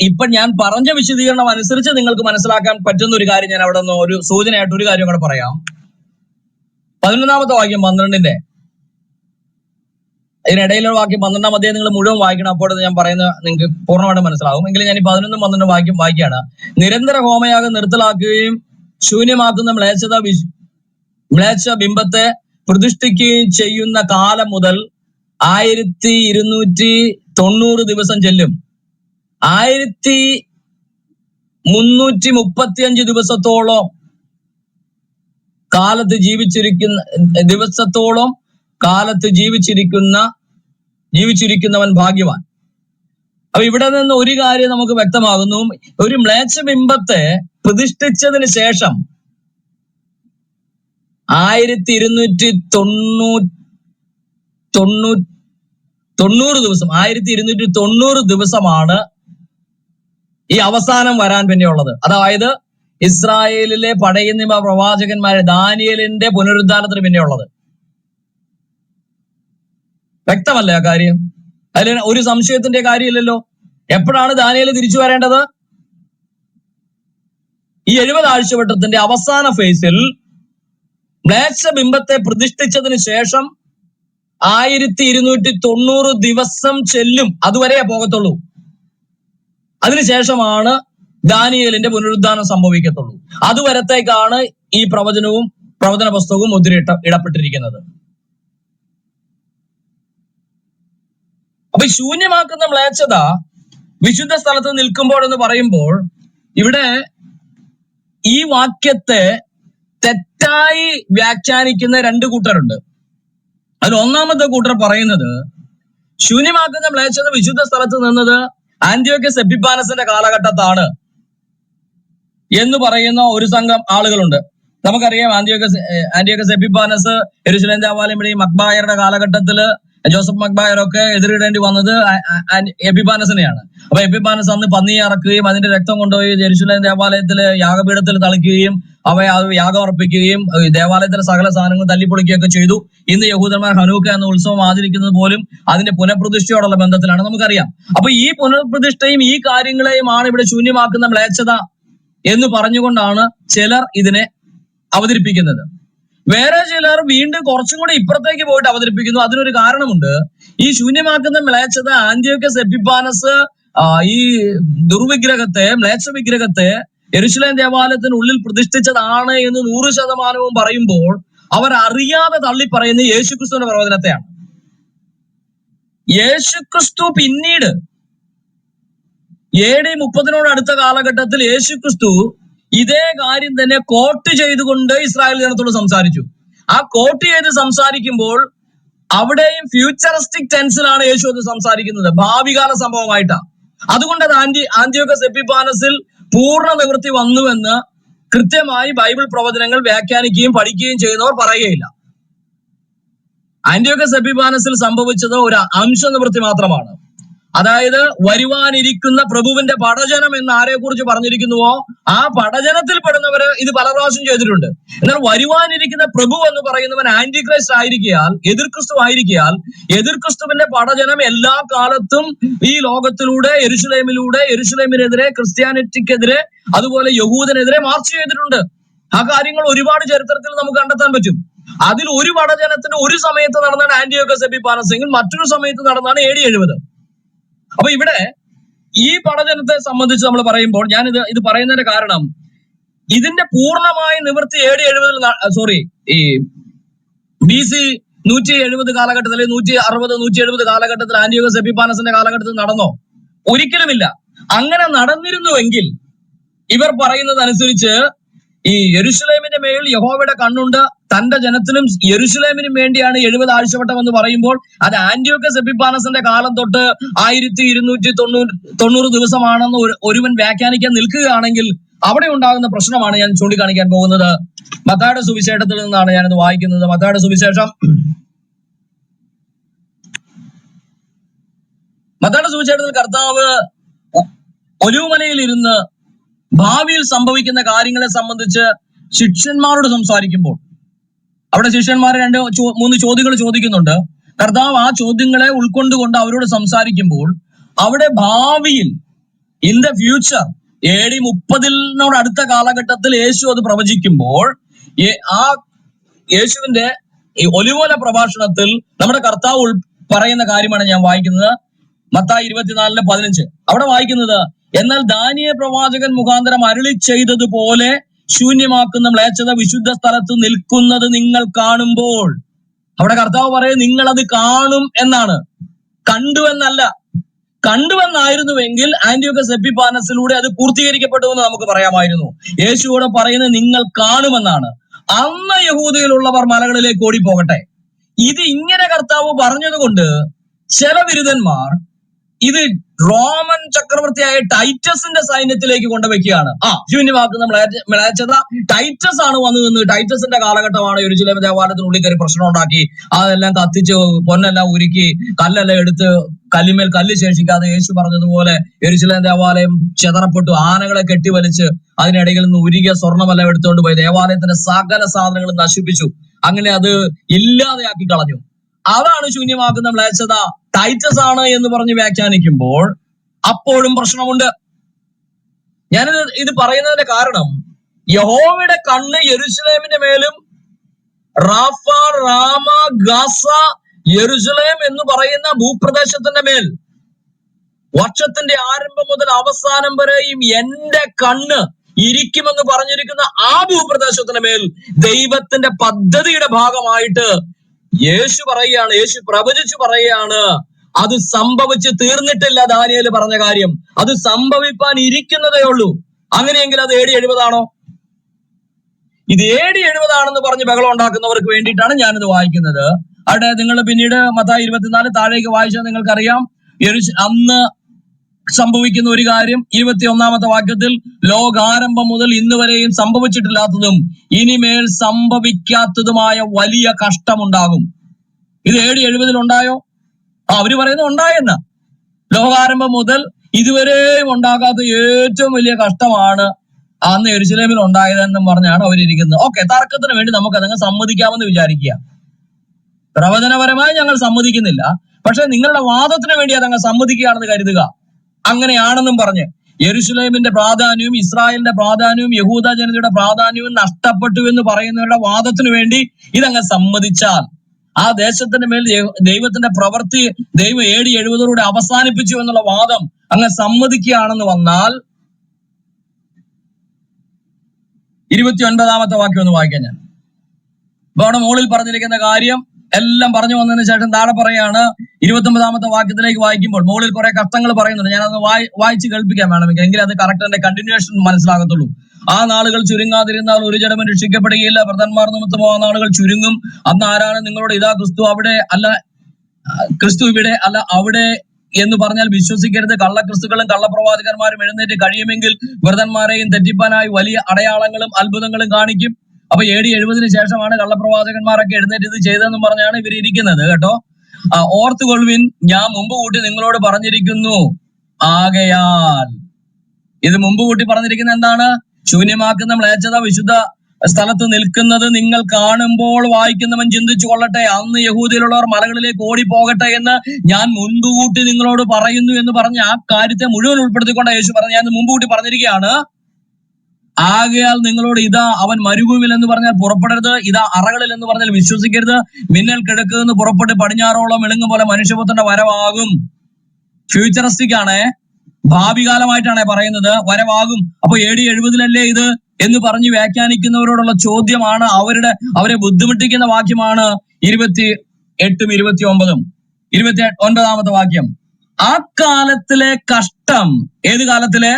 ഇപ്പൊ ഞാൻ പറഞ്ഞ വിശദീകരണം അനുസരിച്ച് നിങ്ങൾക്ക് മനസ്സിലാക്കാൻ പറ്റുന്ന ഒരു കാര്യം ഞാൻ അവിടെ നിന്ന് ഒരു സൂചനയായിട്ട് ഒരു കാര്യം കൂടെ പറയാം. 11-ാമത്തെ വാക്യം 12-ന്റെ ഇതിനിടയിലുള്ള വാക്യം 12-ാം അധ്യായം നിങ്ങൾ മുഴുവൻ വായിക്കണം. അപ്പോൾ ഞാൻ പറയുന്നത് നിങ്ങൾക്ക് പൂർണ്ണമായിട്ട് മനസ്സിലാവും. എങ്കിലും ഞാൻ ഈ 11-ഉം 12-ഉം വായിക്കുകയാണ്. നിരന്തര ഹോമയാഗം നിർത്തലാക്കുകയും ശൂന്യമാക്കുന്ന മ്ലേച്ഛ ബിംബത്തെ പ്രതിഷ്ഠിക്കുകയും ചെയ്യുന്ന കാലം മുതൽ 1290 ദിവസം ചെല്ലും. 1335 ദിവസത്തോളം കാലത്ത് ജീവിച്ചിരിക്കുന്നവൻ ഭാഗ്യവാൻ. അപ്പൊ ഇവിടെ നിന്ന് ഒരു കാര്യം നമുക്ക് വ്യക്തമാകുന്നു. ഒരു മ്ലേച്ഛ ബിംബത്തെ പ്രതിഷ്ഠിച്ചതിന് ശേഷം 1290 ദിവസമാണ് ഈ അവസാനം വരാൻ പിന്നെയുള്ളത്. അതായത് ഇസ്രായേലിലെ പഴയ നിയമ പ്രവാചകന്മാരെ ദാനിയേലിന്റെ പുനരുദ്ധാനത്തിന് പിന്നെയുള്ളത്. വ്യക്തമല്ലേ ആ കാര്യം? അതിൽ ഒരു സംശയത്തിന്റെ കാര്യമില്ലല്ലോ. എപ്പോഴാണ് ദാനിയേൽ തിരിച്ചു വരേണ്ടത്? ഈ 70 ആഴ്ചവട്ടത്തിന്റെ അവസാന ഫേസിൽ മ്ലേച്ഛ ബിംബത്തെ പ്രതിഷ്ഠിച്ചതിന് ശേഷം 1290 ദിവസം ചെല്ലും. അതുവരെയേ പോകത്തുള്ളൂ. അതിനുശേഷമാണ് ദാനിയേലിന്റെ പുനരുദ്ധാനം സംഭവിക്കത്തുള്ളൂ. അതുവരത്തേക്കാണ് ഈ പ്രവചന പുസ്തകവും ഇടപെട്ടിരിക്കുന്നത്. അപ്പൊ ശൂന്യമാക്കുന്ന മ്ലേച്ഛത വിശുദ്ധ സ്ഥലത്ത് നിൽക്കുമ്പോൾ എന്ന് പറയുമ്പോൾ, ഇവിടെ ഈ വാക്യത്തെ തെറ്റായി വ്യാഖ്യാനിക്കുന്ന 2 കൂട്ടരുണ്ട്. അതിൽ ഒന്നാമത്തെ കൂട്ടർ പറയുന്നത് ശൂന്യമാക്കുന്ന മ്ലേച്ഛത വിശുദ്ധ സ്ഥലത്ത് നിന്നത് ആന്റിയോക്കസ് എപ്പിഫാനസിന്റെ കാലഘട്ടത്താണ് എന്ന് പറയുന്ന ഒരു സംഘം ആളുകളുണ്ട്. നമുക്കറിയാം ആന്റിയോക്കസ് എപ്പിഫാനസ് യെരൂശലേം ദേവാലയം വഴി മക്ബായരുടെ കാലഘട്ടത്തില് ജോസഫ് മക്ബായരൊക്കെ എതിരിടേണ്ടി വന്നത് എപ്പിഫാനസിനെയാണ്. അപ്പൊ എപ്പിഫാനസ് അന്ന് പന്നിയെ അറക്കുകയും അതിന്റെ രക്തം കൊണ്ടുപോയി യെരൂശലേം ദേവാലയത്തില് യാഗപീഠത്തിൽ തളിക്കുകയും അവയെ യാഗം അർപ്പിക്കുകയും ദേവാലയത്തിലെ സകല സാധനങ്ങളും തല്ലിപ്പൊളിക്കുകയൊക്കെ ചെയ്തു. ഇന്ന് യഹൂദന്മാർ ഹനൂക്ക എന്ന ഉത്സവം ആചരിക്കുന്നത് പോലും അതിന്റെ പുനഃപ്രതിഷ്ഠയോടുള്ള ബന്ധത്തിലാണ്, നമുക്കറിയാം. അപ്പൊ ഈ പുനഃപ്രതിഷ്ഠയും ഈ കാര്യങ്ങളെയുമാണ് ഇവിടെ ശൂന്യമാക്കുന്ന മ്ലേച്ഛത എന്ന് പറഞ്ഞുകൊണ്ടാണ് ചിലർ ഇതിനെ അവതരിപ്പിക്കുന്നത്. വേറെ ചിലർ വീണ്ടും കുറച്ചും കൂടി ഇപ്പുറത്തേക്ക് പോയിട്ട് അവതരിപ്പിക്കുന്നു. അതിനൊരു കാരണമുണ്ട്. ഈ ശൂന്യമാക്കുന്ന മ്ലേച്ഛത ആന്റിയോക്കസ് എപ്പിഫാനസ് ഈ ദുർവിഗ്രഹത്തെ, മ്ലേച്ഛ വിഗ്രഹത്തെ യെരൂശലേം ദേവാലയത്തിനുള്ളിൽ പ്രതിഷ്ഠിച്ചതാണ് എന്ന് 100% പറയുമ്പോൾ അവർ അറിയാതെ തള്ളിപ്പറയുന്ന യേശുക്രിസ്തുവിന്റെ പ്രവചനത്തെയാണ്. യേശുക്രിസ്തു പിന്നീട് AD 30 അടുത്ത കാലഘട്ടത്തിൽ യേശുക്രിസ്തു ഇതേ കാര്യം തന്നെ കോട്ട് ചെയ്തുകൊണ്ട് ഇസ്രായേൽ ജനത്തോട് സംസാരിച്ചു. ആ കോട്ട് ചെയ്ത് സംസാരിക്കുമ്പോൾ അവിടെയും ഫ്യൂച്ചറിസ്റ്റിക് ടെൻസിലാണ് യേശു അത് സംസാരിക്കുന്നത്, ഭാവികാല സംഭവമായിട്ടാ. അതുകൊണ്ട് അത് ആന്റിയോക്കസ് എപ്പിഫാനസിൽ പൂർണ്ണ നിവൃത്തി വന്നുവെന്ന് കൃത്യമായി ബൈബിൾ പ്രവചനങ്ങൾ വ്യാഖ്യാനിക്കുകയും പഠിക്കുകയും ചെയ്യുന്നവർ പറയുകയില്ല. ആന്റിയോക്കസ് എപ്പിഫാനസിൽ സംഭവിച്ചത് ഒരു അംശ നിവൃത്തി മാത്രമാണ്. അതായത് വരുവാനിരിക്കുന്ന പ്രഭുവിന്റെ പടജനം എന്ന് ആരെ കുറിച്ച് പറഞ്ഞിരിക്കുന്നുവോ ആ പടജനത്തിൽ പെടുന്നവര് ഇത് പല പ്രാവശ്യം ചെയ്തിട്ടുണ്ട്. എന്നാൽ വരുവാനിരിക്കുന്ന പ്രഭു എന്ന് പറയുന്നവൻ ആന്റി ക്രൈസ്റ്റ് ആയിരിക്കയാൽ, എതിർക്രിസ്തു ആയിരിക്കയാൽ, എതിർക്രിസ്തുവിന്റെ പടജനം എല്ലാ കാലത്തും ഈ ലോകത്തിലൂടെ യെരുശലേമിനെതിരെ, ക്രിസ്ത്യാനിറ്റിക്കെതിരെ, അതുപോലെ യഹൂദനെതിരെ മാർച്ച് ചെയ്തിട്ടുണ്ട്. ആ കാര്യങ്ങൾ ഒരുപാട് ചരിത്രത്തിൽ നമുക്ക് കണ്ടെത്താൻ പറ്റും. അതിൽ ഒരു പടജനത്തിന്റെ ഒരു സമയത്ത് നടന്നാണ് ആന്റിയോക്കസ് എപ്പിഫാനസ് എങ്കിൽ മറ്റൊരു സമയത്ത് നടന്നാണ് AD 70. അപ്പൊ ഇവിടെ ഈ പടജനത്തെ സംബന്ധിച്ച് നമ്മൾ പറയുമ്പോൾ ഞാൻ ഇത് പറയുന്നതിന്റെ കാരണം, ഇതിന്റെ പൂർണ്ണമായ നിവൃത്തി AD 70 ഈ BC 170 കാലഘട്ടത്തിൽ, അല്ലെങ്കിൽ 160 170 കാലഘട്ടത്തിൽ ആന്റിയോക്കസ് എപ്പിഫാനസിന്റെ കാലഘട്ടത്തിൽ നടന്നോ? ഒരിക്കലുമില്ല. അങ്ങനെ നടന്നിരുന്നുവെങ്കിൽ ഇവർ പറയുന്നത് അനുസരിച്ച് ഈ യെരുശലേമിന്റെ മേൽ യഹോവയുടെ കണ്ണുണ്ട്, തന്റെ ജനത്തിനും യെരുശലേമിനും വേണ്ടിയാണ് 70 ആഴ്ചവട്ടം എന്ന് പറയുമ്പോൾ അത് ആന്റിയോക്കസ് എപ്പിഫാനസിന്റെ കാലം തൊട്ട് 1290 ദിവസമാണെന്ന് ഒരുവൻ വ്യാഖ്യാനിക്കാൻ നിൽക്കുകയാണെങ്കിൽ അവിടെ ഉണ്ടാകുന്ന പ്രശ്നമാണ് ഞാൻ ചൂണ്ടിക്കാണിക്കാൻ പോകുന്നത്. മത്തായിയുടെ സുവിശേഷത്തിൽ നിന്നാണ് ഞാനിത് വായിക്കുന്നത്. മത്തായിയുടെ സുവിശേഷത്തിൽ കർത്താവ് ഒലിവുമലയിൽ ഇരുന്ന് ഭാവിയിൽ സംഭവിക്കുന്ന കാര്യങ്ങളെ സംബന്ധിച്ച് ശിഷ്യന്മാരോട് സംസാരിക്കുമ്പോൾ അവിടെ ശിഷ്യന്മാർ 2-3 ചോദ്യങ്ങൾ ചോദിക്കുന്നുണ്ട്. കർത്താവ് ആ ചോദ്യങ്ങളെ ഉൾക്കൊണ്ടുകൊണ്ട് അവരോട് സംസാരിക്കുമ്പോൾ അവിടെ ഭാവിയിൽ ഇൻ ദ ഫ്യൂച്ചർ AD 30 അടുത്ത കാലഘട്ടത്തിൽ യേശു അത് പ്രവചിക്കുമ്പോൾ ആ യേശുവിന്റെ ഈ ഒലിവുമല പ്രഭാഷണത്തിൽ നമ്മുടെ കർത്താവ് പറയുന്ന കാര്യമാണ് ഞാൻ വായിക്കുന്നത്. മത്തായി 24:15 അവിടെ വായിക്കുന്നത്, എന്നാൽ ദാനിയേൽ പ്രവാചകൻ മുഖാന്തരം അരുളി ചെയ്തതുപോലെ ശൂന്യമാക്കുന്ന മ്ലേച്ഛത വിശുദ്ധ സ്ഥലത്ത് നിൽക്കുന്നത് നിങ്ങൾ കാണുമ്പോൾ. അവിടെ കർത്താവ് പറയും നിങ്ങൾ അത് കാണും എന്നാണ്, കണ്ടു എന്നല്ല. കണ്ടുവെന്നായിരുന്നുവെങ്കിൽ ആന്റിയോക്കസ് എപ്പിഫാനസിലൂടെ അത് പൂർത്തീകരിക്കപ്പെട്ടു എന്ന് നമുക്ക് പറയാമായിരുന്നു. യേശുവോട് പറയുന്നത് നിങ്ങൾ കാണുമെന്നാണ്. അന്ന് യഹൂദയിലുള്ളവർ മലകളിലേക്ക് ഓടിപ്പോകട്ടെ. ഇത് ഇങ്ങനെ കർത്താവ് പറഞ്ഞതുകൊണ്ട് ചില ബിരുദന്മാർ ഇത് റോമൻ ചക്രവർത്തിയായ ടൈറ്റസിന്റെ സൈന്യത്തിലേക്ക് കൊണ്ടുവയ്ക്കുകയാണ്. ശൂന്യമാക്കുന്ന മ്ലേച്ഛത ടൈറ്റസ് ആണ് വന്നു നിന്ന്, ടൈറ്റസിന്റെ കാലഘട്ടമാണ് യെരുശലേം ദേവാലയത്തിനുള്ളിൽ കയറി പ്രശ്നം ഉണ്ടാക്കി, അതെല്ലാം കത്തിച്ച് പൊന്നെല്ലാം ഉരുക്കി കല്ലെല്ലാം എടുത്ത് കല്ലിമേൽ കല്ല് ശേഷിക്കാതെ യേശു പറഞ്ഞതുപോലെ യെരുശലേം ദേവാലയം ചെതറപ്പെട്ടു, ആനകളെ കെട്ടിവലിച്ച് അതിനിടയിൽ നിന്ന് ഉരുകിയ സ്വർണ്ണമെല്ലാം എടുത്തുകൊണ്ട് പോയി ദേവാലയത്തിന്റെ സകല സാധനങ്ങളും നശിപ്പിച്ചു, അങ്ങനെ അത് ഇല്ലാതെയാക്കി കളഞ്ഞു. അതാണ് ശൂന്യമാക്കുന്ന മ്ലേച്ഛത, ടൈറ്റസ് ആണ് എന്ന് പറഞ്ഞ് വ്യാഖ്യാനിക്കുമ്പോൾ അപ്പോഴും പ്രശ്നമുണ്ട്. ഞാനിത് പറയുന്നതിന്റെ കാരണം, യഹോവയുടെ കണ്ണ് യെരുശലേമിന്റെ മേലും റാഫ, റാമ, ഗാസ, യെരുശലേം എന്ന് പറയുന്ന ഭൂപ്രദേശത്തിന്റെ മേൽ വർഷത്തിന്റെ ആരംഭം മുതൽ അവസാനം വരെയും എന്റെ കണ്ണ് ഇരിക്കുമെന്ന് പറഞ്ഞിരിക്കുന്ന ആ ഭൂപ്രദേശത്തിന്റെ മേൽ ദൈവത്തിന്റെ പദ്ധതിയുടെ ഭാഗമായിട്ട് യേശു പറയുകയാണ്, യേശു പ്രവചിച്ചു പറയുകയാണ്, അത് സംഭവിച്ച് തീർന്നിട്ടില്ല. ദാനിയേൽ പറഞ്ഞ കാര്യം അത് സംഭവിപ്പാൻ ഇരിക്കുന്നതേ ഉള്ളൂ. അങ്ങനെയെങ്കിൽ അത് AD 70 ആണോ? ഇത് AD 70 ആണെന്ന് പറഞ്ഞ് ബഹളം ഉണ്ടാക്കുന്നവർക്ക് വേണ്ടിയിട്ടാണ് ഞാനിത് വായിക്കുന്നത്. അവിടെ നിങ്ങൾ പിന്നീട് മത്തായി 24 താഴേക്ക് വായിച്ചാൽ നിങ്ങൾക്കറിയാം അന്ന് സംഭവിക്കുന്ന ഒരു കാര്യം. 21-ാമത്തെ വാക്യത്തിൽ ലോകാരംഭം മുതൽ ഇന്ന് വരെയും സംഭവിച്ചിട്ടില്ലാത്തതും ഇനിമേൽ സംഭവിക്കാത്തതുമായ വലിയ കഷ്ടമുണ്ടാകും. ഇത് AD 70 ഉണ്ടായോ? അവര് പറയുന്നത് ഉണ്ടായെന്ന. ലോകാരംഭം മുതൽ ഇതുവരെയും ഉണ്ടാകാത്ത ഏറ്റവും വലിയ കഷ്ടമാണ് അന്ന് യെരുശലേമിൽ ഉണ്ടായതെന്നും പറഞ്ഞാണ് അവരിയ്ക്കുന്നത്. ഓക്കെ, തർക്കത്തിന് വേണ്ടി നമുക്ക് അതങ്ങ് സമ്മതിക്കാമെന്ന് വിചാരിക്കുക. പ്രവചനപരമായി ഞങ്ങൾ സമ്മതിക്കുന്നില്ല, പക്ഷെ നിങ്ങളുടെ വാദത്തിന് വേണ്ടി അതങ്ങ് സമ്മതിക്കുകയാണെന്ന് കരുതുക. അങ്ങനെയാണെന്നും പറഞ്ഞ് യെരുശലേമിന്റെ പ്രാധാന്യവും ഇസ്രായേലിന്റെ പ്രാധാന്യവും യഹൂദ ജനതയുടെ പ്രാധാന്യവും നഷ്ടപ്പെട്ടു എന്ന് പറയുന്നവരുടെ വാദത്തിന് വേണ്ടി ഇതങ്ങ് സമ്മതിച്ചാൽ ആ ദേശത്തിന്റെ മേൽ ദൈവത്തിന്റെ പ്രവൃത്തി ദൈവം AD 70 അവസാനിപ്പിച്ചു എന്നുള്ള വാദം അങ്ങ് സമ്മതിക്കുകയാണെന്ന് വന്നാൽ 29-ാമത്തെ വാക്യം ഒന്ന് വായിക്കാൻ ഞാൻ. അപ്പൊ അവിടെ മുകളിൽ പറഞ്ഞിരിക്കുന്ന കാര്യം എല്ലാം പറഞ്ഞു വന്നതിന് ശേഷം താഴെ പറയാണ് 29-ാമത്തെ വാക്യത്തിലേക്ക് വായിക്കുമ്പോൾ മുകളിൽ കുറെ കഷ്ടങ്ങൾ പറയുന്നുണ്ട്. ഞാനത് വായിച്ച് കേൾപ്പിക്കാൻ വേണമെങ്കിൽ, എങ്കിൽ അത് കറക്റ്റ് അതിന്റെ കണ്ടിന്യൂഷൻ മനസ്സിലാകത്തുള്ളൂ. ആ നാളുകൾ ചുരുങ്ങാതിരുന്നാൽ ഒരു ജഡവും രക്ഷിക്കപ്പെടുകയില്ല. വ്രതന്മാർ നിമിത്തമോ ആ നാളുകൾ ചുരുങ്ങും. അന്ന് ആരാണ് നിങ്ങളോട് ഇതാ ക്രിസ്തു അവിടെ അല്ല, ക്രിസ്തു ഇവിടെ അല്ല അവിടെ എന്ന് പറഞ്ഞാൽ വിശ്വസിക്കരുത്. കള്ളക്രിസ്തുക്കളും കള്ളപ്രവാചകന്മാരും എഴുന്നേറ്റ് കഴിയുമെങ്കിൽ വ്രതന്മാരെയും തെറ്റിപ്പാനായി വലിയ അടയാളങ്ങളും അത്ഭുതങ്ങളും കാണിക്കും. അപ്പൊ AD 70 ശേഷമാണ് കള്ളപ്രവാചകന്മാരൊക്കെ എഴുന്നേറ്റ് ഇത് ചെയ്തതെന്നും പറഞ്ഞാണ് ഇവർ ഇരിക്കുന്നത് കേട്ടോ. ഓർത്തുകൊള്ളുവിൻ, ഞാൻ മുമ്പ് കൂട്ടി നിങ്ങളോട് പറഞ്ഞിരിക്കുന്നു. ആകയാൽ ഇത് മുമ്പ് കൂട്ടി പറഞ്ഞിരിക്കുന്ന എന്താണ്? ശൂന്യമാക്കുന്ന മ്ലേച്ഛത വിശുദ്ധ സ്ഥലത്ത് നിൽക്കുന്നത് നിങ്ങൾ കാണുമ്പോൾ വായിക്കുന്നവൻ ചിന്തിച്ചു കൊള്ളട്ടെ. അന്ന് യഹൂദയിലുള്ളവർ മലകളിലേക്ക് ഓടിപ്പോകട്ടെ എന്ന് ഞാൻ മുൻകൂട്ടി നിങ്ങളോട് പറയുന്നു എന്ന് പറഞ്ഞ് ആ കാര്യത്തെ മുഴുവൻ ഉൾപ്പെടുത്തിക്കൊണ്ട് യേശു പറഞ്ഞു. ഞാൻ മുമ്പ് കൂട്ടി പറഞ്ഞിരിക്കുകയാണ്. ആകയാൽ നിങ്ങളോട് ഇതാ അവൻ മരുഭൂമിയിൽ എന്ന് പറഞ്ഞാൽ പുറപ്പെടരുത്, ഇതാ അറകളിൽ എന്ന് പറഞ്ഞാൽ വിശ്വസിക്കരുത്. മിന്നൽ കിഴക്ക് നിന്ന് പുറപ്പെട്ട് പടിഞ്ഞാറോളം ഇളങ്ങും പോലെ മനുഷ്യപുത്രന്റെ വരവാകും. ഫ്യൂച്ചറിസ്റ്റിക് ആണ്, ഭാവി കാലമായിട്ടാണ് പറയുന്നത്. വരവാകും. അപ്പൊ AD 70 ഇത് എന്ന് പറഞ്ഞ് വ്യാഖ്യാനിക്കുന്നവരോടുള്ള ചോദ്യമാണ്, അവരെ ബുദ്ധിമുട്ടിക്കുന്ന വാക്യമാണ് 28ഉം 29ഉം. 29ാമത്തെ വാക്യം, ആ കാലത്തിലെ കഷ്ടം. ഏത് കാലത്തിലെ?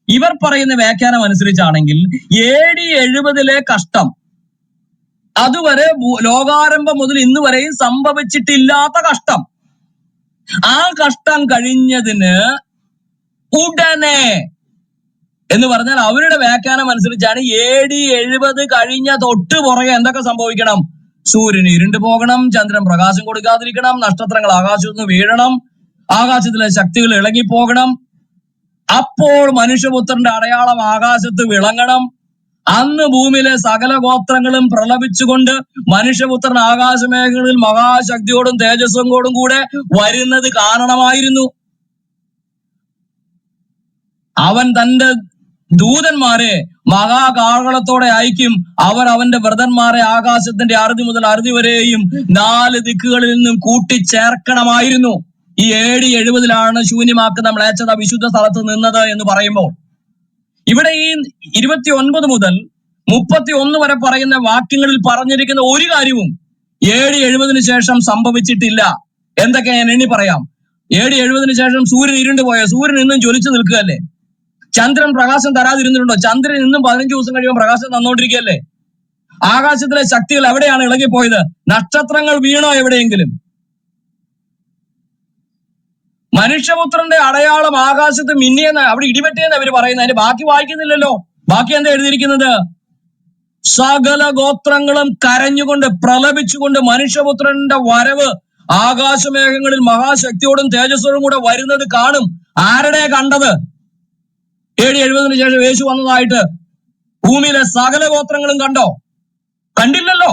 ഇവർ പറയുന്ന വ്യാഖ്യാനം അനുസരിച്ചാണെങ്കിൽ AD 70 കഷ്ടം അതുവരെ ലോകാരംഭം മുതൽ ഇന്ന് വരെയും സംഭവിച്ചിട്ടില്ലാത്ത കഷ്ടം. ആ കഷ്ടം കഴിഞ്ഞതിന് ഉടനെ എന്ന് പറഞ്ഞാൽ അവരുടെ വ്യാഖ്യാനം അനുസരിച്ചാണ് AD 70 കഴിഞ്ഞ തൊട്ട് പുറകെ എന്തൊക്കെ സംഭവിക്കണം? സൂര്യന് ഇരുണ്ടു പോകണം, ചന്ദ്രൻ പ്രകാശം കൊടുക്കാതിരിക്കണം, നക്ഷത്രങ്ങൾ ആകാശത്ത് നിന്ന് വീഴണം, ആകാശത്തിലെ ശക്തികൾ ഇളകിപ്പോകണം, അപ്പോൾ മനുഷ്യപുത്രന്റെ അടയാളം ആകാശത്ത് വിളങ്ങണം. അന്ന് ഭൂമിയിലെ സകല ഗോത്രങ്ങളും പ്രലപിച്ചുകൊണ്ട് മനുഷ്യപുത്രൻ ആകാശമേഖലകളിൽ മഹാശക്തിയോടും തേജസ്സോടും കൂടെ വരുന്നത് കാണണമായിരുന്നു. അവൻ തന്റെ ദൂതന്മാരെ മഹാകാഹളത്തോടെ അയക്കും. അവർ അവന്റെ വ്രതന്മാരെ ആകാശത്തിന്റെ അറുതി മുതൽ അറുതി വരെയും 4 ദിക്കുകളിൽ നിന്നും കൂട്ടിച്ചേർക്കണമായിരുന്നു. ഈ AD 70 ശൂന്യമാക്കുന്ന മ്ലേച്ഛത വിശുദ്ധ സ്ഥലത്ത് നിന്നത് എന്ന് പറയുമ്പോൾ, ഇവിടെ ഈ 29 മുതൽ 31 വരെ പറയുന്ന വാക്യങ്ങളിൽ പറഞ്ഞിരിക്കുന്ന ഒരു കാര്യവും AD 70 ശേഷം സംഭവിച്ചിട്ടില്ല. എന്തൊക്കെ ഞാൻ എണ്ണി പറയാം. AD 70 ശേഷം സൂര്യൻ ഇരുണ്ടു പോയോ? സൂര്യൻ ഇന്നും ജ്വലിച്ചു നിൽക്കുകയല്ലേ. ചന്ദ്രൻ പ്രകാശം തരാതിരുന്നിട്ടുണ്ടോ? ചന്ദ്രൻ ഇന്നും 15 ദിവസം കഴിയുമ്പോൾ പ്രകാശം തന്നുകൊണ്ടിരിക്കുകയല്ലേ. ആകാശത്തിലെ ശക്തികൾ എവിടെയാണ് ഇളകിപ്പോയത്? നക്ഷത്രങ്ങൾ വീണോ എവിടെയെങ്കിലും? മനുഷ്യപുത്രന്റെ അടയാളം ആകാശത്ത് മിന്നിയെന്ന്, അവിടെ ഇടിവെട്ടിയെന്ന് അവര് പറയുന്നത്. അതിന്റെ ബാക്കി വായിക്കുന്നില്ലല്ലോ. ബാക്കി എന്താ എഴുതിയിരിക്കുന്നത്? സകല ഗോത്രങ്ങളും കരഞ്ഞുകൊണ്ട് പ്രലപിച്ചുകൊണ്ട് മനുഷ്യപുത്രന്റെ വരവ് ആകാശമേഘങ്ങളിൽ മഹാശക്തിയോടും തേജസ്സോടും കൂടെ വരുന്നത് കാണും. ആരുടെ കണ്ടത്? AD 70 ശേഷം യേശു വന്നതായിട്ട് ഭൂമിയിലെ സകല ഗോത്രങ്ങളും കണ്ടോ? കണ്ടില്ലല്ലോ.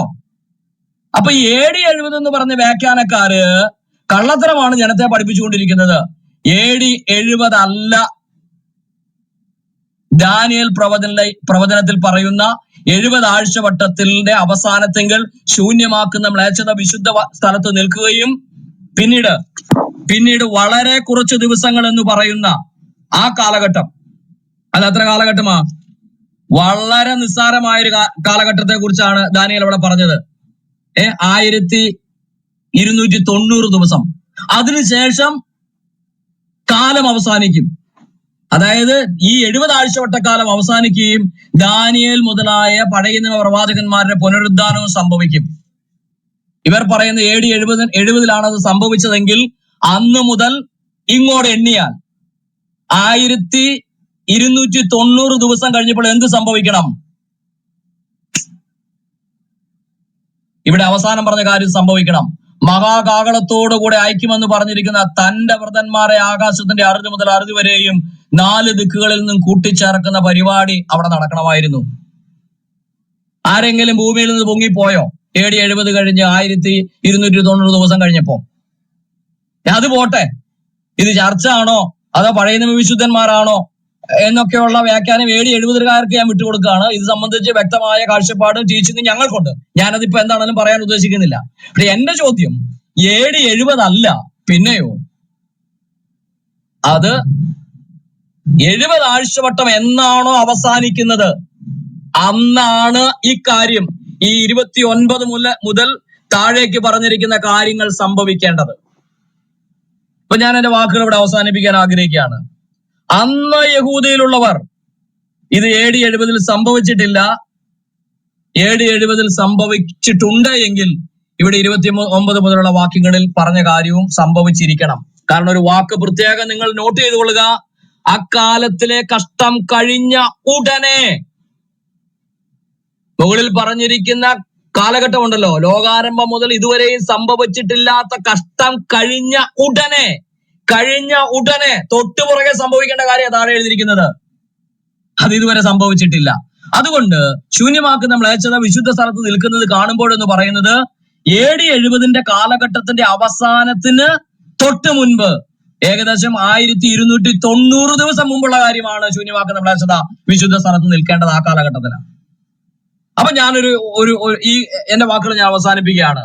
അപ്പൊ ഈ AD 70 എന്ന് പറഞ്ഞ വ്യാഖ്യാനക്കാര് കള്ളത്തരമാണ് ജനത്തെ പഠിപ്പിച്ചുകൊണ്ടിരിക്കുന്നത്. AD 70 അല്ല ദാനിയേൽ പ്രവചനത്തിൽ പറയുന്ന 70 ആഴ്ചവട്ടത്തിന്റെ അവസാനത്തെങ്കിൽ ശൂന്യമാക്കുന്ന മ്ലേച്ഛത വിശുദ്ധ സ്ഥലത്ത് നിൽക്കുകയും പിന്നീട് വളരെ കുറച്ച് ദിവസങ്ങൾ എന്ന് പറയുന്ന ആ കാലഘട്ടം, അത് എത്ര കാലഘട്ടമാ? വളരെ നിസ്സാരമായൊരു കാലഘട്ടത്തെ കുറിച്ചാണ് ദാനിയേൽ അവിടെ പറഞ്ഞത്. 1290 ദിവസം. അതിനുശേഷം കാലം അവസാനിക്കും. അതായത് ഈ 70 ആഴ്ചവട്ടക്കാലം അവസാനിക്കുകയും ദാനിയേൽ മുതലായ പഴയ നിയമ പ്രവാചകന്മാരുടെ പുനരുദ്ധാനവും സംഭവിക്കും. ഇവർ പറയുന്ന AD 70 അത് സംഭവിച്ചതെങ്കിൽ അന്ന് മുതൽ ഇങ്ങോട്ട് എണ്ണിയാൽ 1290 ദിവസം കഴിഞ്ഞപ്പോൾ എന്ത് സംഭവിക്കണം? ഇവിടെ അവസാനം പറഞ്ഞ കാര്യം സംഭവിക്കണം. മഹാകാഹളത്തോടുകൂടെ അയക്കുമെന്ന് പറഞ്ഞിരിക്കുന്ന തന്റെ വ്രതന്മാരെ ആകാശത്തിന്റെ അറുതി മുതൽ അറുതി വരെയും 4 ദിക്കുകളിൽ നിന്നും കൂട്ടിച്ചേർക്കുന്ന പരിപാടി അവിടെ നടക്കണമായിരുന്നു. ആരെങ്കിലും ഭൂമിയിൽ നിന്ന് പൊങ്ങിപ്പോയോ AD 70 കഴിഞ്ഞ് 1290 ദിവസം കഴിഞ്ഞപ്പോ? അത് പോട്ടെ, ഇത് ചർച്ച ആണോ അതോ പഴയ നിയമ വിശുദ്ധന്മാരാണോ എന്നൊക്കെയുള്ള വ്യാഖ്യാനം AD 70 ഞാൻ വിട്ടുകൊടുക്കുകയാണ്. ഇത് സംബന്ധിച്ച് വ്യക്തമായ കാഴ്ചപ്പാടും ടീച്ചിങ്ങും ഞങ്ങൾക്കുണ്ട്. ഞാനതിപ്പോ എന്താണെങ്കിലും പറയാൻ ഉദ്ദേശിക്കുന്നില്ല. പക്ഷെ എന്റെ ചോദ്യം AD 70 അല്ല, പിന്നെയോ? അത് 70 ആഴ്ചവട്ടം എന്നാണോ അവസാനിക്കുന്നത് അന്നാണ് ഈ കാര്യം, ഈ 29 മുതൽ താഴേക്ക് പറഞ്ഞിരിക്കുന്ന കാര്യങ്ങൾ സംഭവിക്കേണ്ടത്. ഇപ്പൊ ഞാൻ എന്റെ വാക്കുകൾ ഇവിടെ അവസാനിപ്പിക്കാൻ ആഗ്രഹിക്കുകയാണ്. അന്ന് യഹൂദയിലുള്ളവർ ഇത് AD 70 സംഭവിച്ചിട്ടില്ല. AD 70 സംഭവിച്ചിട്ടുണ്ട് എങ്കിൽ ഇവിടെ 29 മുതലുള്ള വാക്യങ്ങളിൽ പറഞ്ഞ കാര്യവും സംഭവിച്ചിരിക്കണം. കാരണം ഒരു വാക്ക് പ്രത്യേകം നിങ്ങൾ നോട്ട് ചെയ്തുകൊള്ളുക. അക്കാലത്തിലെ കഷ്ടം കഴിഞ്ഞ ഉടനെ, മുകളിൽ പറഞ്ഞിരിക്കുന്ന കാലഘട്ടമുണ്ടല്ലോ, ലോകാരംഭം മുതൽ ഇതുവരെയും സംഭവിച്ചിട്ടില്ലാത്ത കഷ്ടം കഴിഞ്ഞ ഉടനെ, തൊട്ടുപുറകെ സംഭവിക്കേണ്ട കാര്യം താഴെ എഴുതിയിരിക്കുന്നത്. അത് ഇതുവരെ സംഭവിച്ചിട്ടില്ല. അതുകൊണ്ട് ശൂന്യമാക്കുന്ന മ്ലേച്ഛത വിശുദ്ധ സ്ഥലത്ത് നിൽക്കുന്നത് കാണുമ്പോഴെന്ന് പറയുന്നത് AD 70 കാലഘട്ടത്തിന്റെ അവസാനത്തിന് തൊട്ട് മുൻപ് ഏകദേശം 1290 ദിവസം മുമ്പുള്ള കാര്യമാണ് ശൂന്യമാക്കുന്ന മ്ലേച്ഛത വിശുദ്ധ സ്ഥലത്ത് നിൽക്കേണ്ടത് ആ കാലഘട്ടത്തിലാണ്. അപ്പൊ ഞാനൊരു ഈ എന്റെ വാക്കുകൾ ഞാൻ അവസാനിപ്പിക്കുകയാണ്.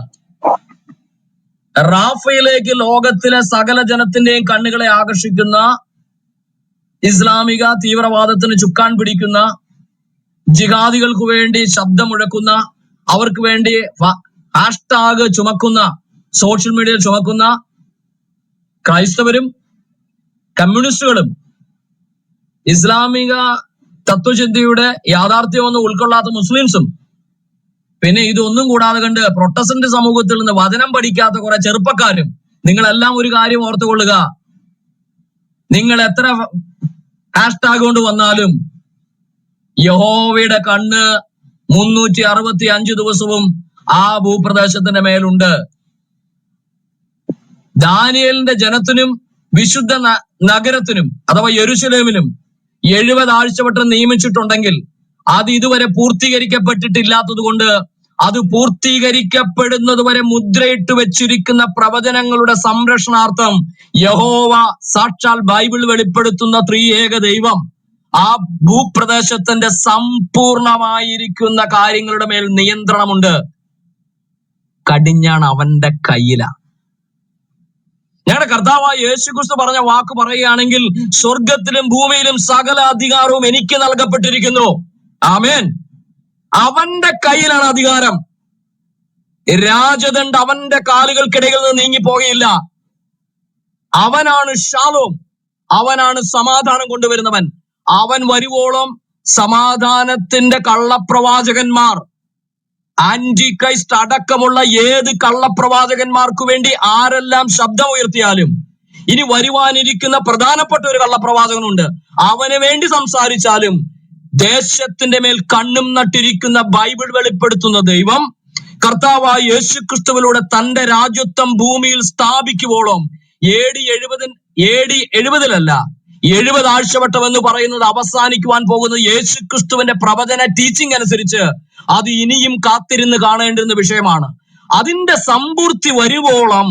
റാഫയിലേക്ക് ലോകത്തിലെ സകല ജനത്തിന്റെയും കണ്ണുകളെ ആകർഷിക്കുന്ന, ഇസ്ലാമിക തീവ്രവാദത്തിന് ചുക്കാൻ പിടിക്കുന്ന, ജിഹാദികൾക്ക് വേണ്ടി ശബ്ദമുഴക്കുന്ന, അവർക്ക് വേണ്ടി ഹാഷ്ടാഗ് ചുമക്കുന്ന, സോഷ്യൽ മീഡിയയിൽ ചുമക്കുന്ന ക്രൈസ്തവരും കമ്മ്യൂണിസ്റ്റുകളും ഇസ്ലാമിക തത്വചിന്തയുടെ യാഥാർത്ഥ്യമൊന്നും ഉൾക്കൊള്ളാത്ത മുസ്ലിംസും, പിന്നെ ഇതൊന്നും കൂടാതെ കണ്ട് പ്രൊട്ടസ്റ്റന്റ് സമൂഹത്തിൽ നിന്ന് വചനം പഠിക്കാത്ത കുറെ ചെറുപ്പക്കാരും, നിങ്ങളെല്ലാം ഒരു കാര്യം ഓർത്തുകൊള്ളുക. നിങ്ങൾ എത്ര ഹാഷ്ടാഗ് കൊണ്ട് വന്നാലും യഹോവയുടെ കണ്ണ് 365 ദിവസവും ആ ഭൂപ്രദേശത്തിന്റെ മേലുണ്ട്. ദാനിയേലിന്റെ ജനത്തിനും വിശുദ്ധ നഗരത്തിനും അഥവാ യെരുശലേമിനും 70 ആഴ്ചവട്ടം നിയമിച്ചിട്ടുണ്ടെങ്കിൽ അത് ഇതുവരെ പൂർത്തീകരിക്കപ്പെട്ടിട്ടില്ലാത്തത് കൊണ്ട് അത് പൂർത്തീകരിക്കപ്പെടുന്നത് വരെ മുദ്രയിട്ട് വെച്ചിരിക്കുന്ന പ്രവചനങ്ങളുടെ സംരക്ഷണാർത്ഥം യഹോവ സാക്ഷാൽ ബൈബിൾ വെളിപ്പെടുത്തുന്ന ത്രിയേക ദൈവം ആ ഭൂപ്രദേശത്തിന്റെ സമ്പൂർണമായിരിക്കുന്ന കാര്യങ്ങളുടെ മേൽ നിയന്ത്രണമുണ്ട്. കടിഞ്ഞാണ് അവന്റെ കയ്യിലാ. ഞങ്ങളുടെ കർത്താവായ യേശുക്രിസ്തു പറഞ്ഞ വാക്ക് പറയുകയാണെങ്കിൽ, സ്വർഗത്തിലും ഭൂമിയിലും സകല അധികാരവും എനിക്ക് നൽകപ്പെട്ടിരിക്കുന്നു. ആമേൻ. അവന്റെ കയ്യിലാണ് അധികാരം. രാജദണ്ഡ് അവന്റെ കാലുകൾക്കിടയിൽ നിന്ന് നീങ്ങിപ്പോകയില്ല. അവനാണ് ഷാലോം, അവനാണ് സമാധാനം കൊണ്ടുവരുന്നവൻ. അവൻ വരുവോളം സമാധാനത്തിന്റെ കള്ളപ്രവാചകന്മാർ, ആന്റി ക്രൈസ്റ്റ് അടക്കമുള്ള ഏത് കള്ളപ്രവാചകന്മാർക്കു വേണ്ടി ആരെല്ലാം ശബ്ദം ഉയർത്തിയാലും, ഇനി വരുവാനിരിക്കുന്ന പ്രധാനപ്പെട്ട ഒരു കള്ളപ്രവാചകനുണ്ട്, അവന് വേണ്ടി സംസാരിച്ചാലും, ദേശത്തിന്റെ മേൽ കണ്ണും നട്ടിരിക്കുന്ന ബൈബിൾ വെളിപ്പെടുത്തുന്ന ദൈവം കർത്താവായ യേശുക്രിസ്തുവിലൂടെ തന്റെ രാജ്യത്വം ഭൂമിയിൽ സ്ഥാപിക്കുവോളം AD 70 70 ആഴ്ചവട്ടം എന്ന് പറയുന്നത് അവസാനിക്കുവാൻ പോകുന്നത് യേശുക്രിസ്തുവിന്റെ പ്രവചന ടീച്ചിങ് അനുസരിച്ച് അത് ഇനിയും കാത്തിരുന്ന് കാണേണ്ടുന്ന വിഷയമാണ്. അതിന്റെ സമ്പൂർത്തി വരുവോളം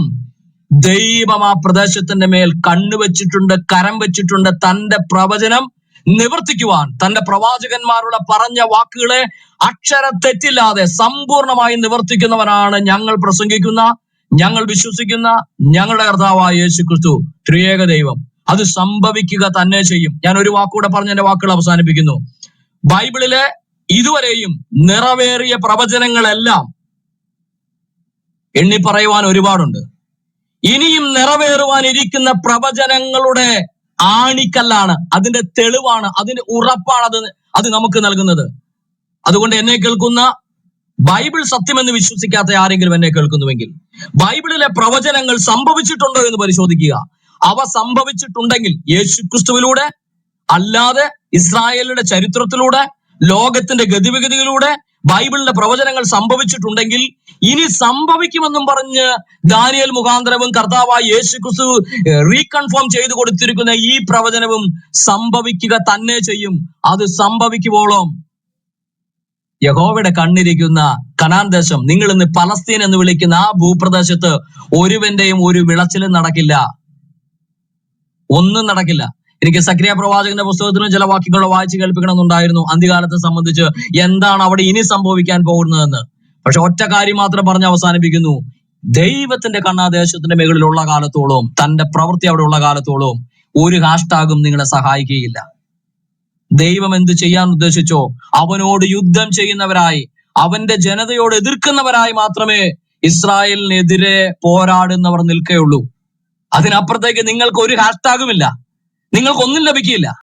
ദൈവം ആ പ്രദേശത്തിന്റെ മേൽ കണ്ണുവെച്ചിട്ടുണ്ട്, കരം വെച്ചിട്ടുണ്ട്. തന്റെ പ്രവചനം നിവർത്തിക്കുവാൻ തന്റെ പ്രവാചകന്മാരുടെ പറഞ്ഞ വാക്കുകളെ അക്ഷരത്തെറ്റില്ലാതെ സമ്പൂർണമായി നിവർത്തിക്കുന്നവനാണ് ഞങ്ങൾ പ്രസംഗിക്കുന്ന, ഞങ്ങൾ വിശ്വസിക്കുന്ന ഞങ്ങളുടെ കർത്താവായ യേശുക്രിസ്തു ത്രിയേക ദൈവം. അത് സംഭവിക്കുക തന്നെ ചെയ്യും. ഞാൻ ഒരു വാക്കുകൂടെ പറഞ്ഞ് എന്റെ വാക്കുകൾ അവസാനിപ്പിക്കുന്നു. ബൈബിളിലെ ഇതുവരെയും നിറവേറിയ പ്രവചനങ്ങളെല്ലാം എണ്ണി പറയുവാൻ ഒരുപാടുണ്ട്. ഇനിയും നിറവേറുവാനിരിക്കുന്ന പ്രവചനങ്ങളുടെ ആണിക്കല്ലാണ്, അതിന്റെ തെളിവാണ്, അതിന്റെ ഉറപ്പാണ് അത് നമുക്ക് നൽകുന്നത്. അതുകൊണ്ട് എന്നെ കേൾക്കുന്ന, ബൈബിൾ സത്യമെന്ന് വിശ്വസിക്കാത്ത ആരെങ്കിലും എന്നെ കേൾക്കുന്നുവെങ്കിൽ ബൈബിളിലെ പ്രവചനങ്ങൾ സംഭവിച്ചിട്ടുണ്ടോ എന്ന് പരിശോധിക്കുക. അവ സംഭവിച്ചിട്ടുണ്ടെങ്കിൽ യേശുക്രിസ്തുവിലൂടെ, അല്ലാതെ ഇസ്രായേലിന്റെ ചരിത്രത്തിലൂടെ, ലോകത്തിന്റെ ഗതിവിഗതികളിലൂടെ ബൈബിളിലെ പ്രവചനങ്ങൾ സംഭവിച്ചിട്ടുണ്ടെങ്കിൽ ഇനി സംഭവിക്കുമെന്നും പറഞ്ഞ് ദാനിയേൽ മുഖാന്തരവും കർത്താവായ യേശുക്രിസ്തു റീകൺഫേം ചെയ്തു കൊടുത്തിരിക്കുന്ന ഈ പ്രവചനവും സംഭവിക്കുക തന്നെ ചെയ്യും. അത് സംഭവിക്കുവോളം യഹോവയുടെ കണ്ണിരിക്കുന്ന കനാൻ ദേശം, നിങ്ങൾ ഇന്ന് പലസ്തീൻ എന്ന് വിളിക്കുന്ന ആ ഭൂപ്രദേശത്ത് ഒരുവന്റെയും ഒരു വിളച്ചിലും നടക്കില്ല, ഒന്നും നടക്കില്ല. എനിക്ക് സക്രിയ പ്രവാചകന്റെ പുസ്തകത്തിലും ചില വാക്യങ്ങൾ വായിച്ച് കേൾപ്പിക്കണമെന്നുണ്ടായിരുന്നു അന്ത്യകാലത്തെ സംബന്ധിച്ച്, എന്താണ് അവിടെ ഇനി സംഭവിക്കാൻ പോകുന്നതെന്ന്. പക്ഷെ ഒറ്റ കാര്യം മാത്രം പറഞ്ഞ് അവസാനിപ്പിക്കുന്നു. ദൈവത്തിന്റെ കണ്ണാദേശത്തിന്റെ മുകളിലുള്ള കാലത്തോളം, തന്റെ പ്രവൃത്തി അവിടെ ഉള്ള കാലത്തോളം ഒരു ഹാഷ്ടാഗും നിങ്ങളെ സഹായിക്കുകയില്ല. ദൈവം എന്ത് ചെയ്യാൻ ഉദ്ദേശിച്ചോ അവനോട് യുദ്ധം ചെയ്യുന്നവരായി, അവന്റെ ജനതയോട് എതിർക്കുന്നവരായി മാത്രമേ ഇസ്രായേലിനെതിരെ പോരാടുന്നവർ നിൽക്കുകയുള്ളൂ. അതിനപ്പുറത്തേക്ക് നിങ്ങൾക്ക് ഒരു ഹാഷ്ടാഗുമില്ല, നിങ്ങൾക്കൊന്നും ലഭിക്കില്ല.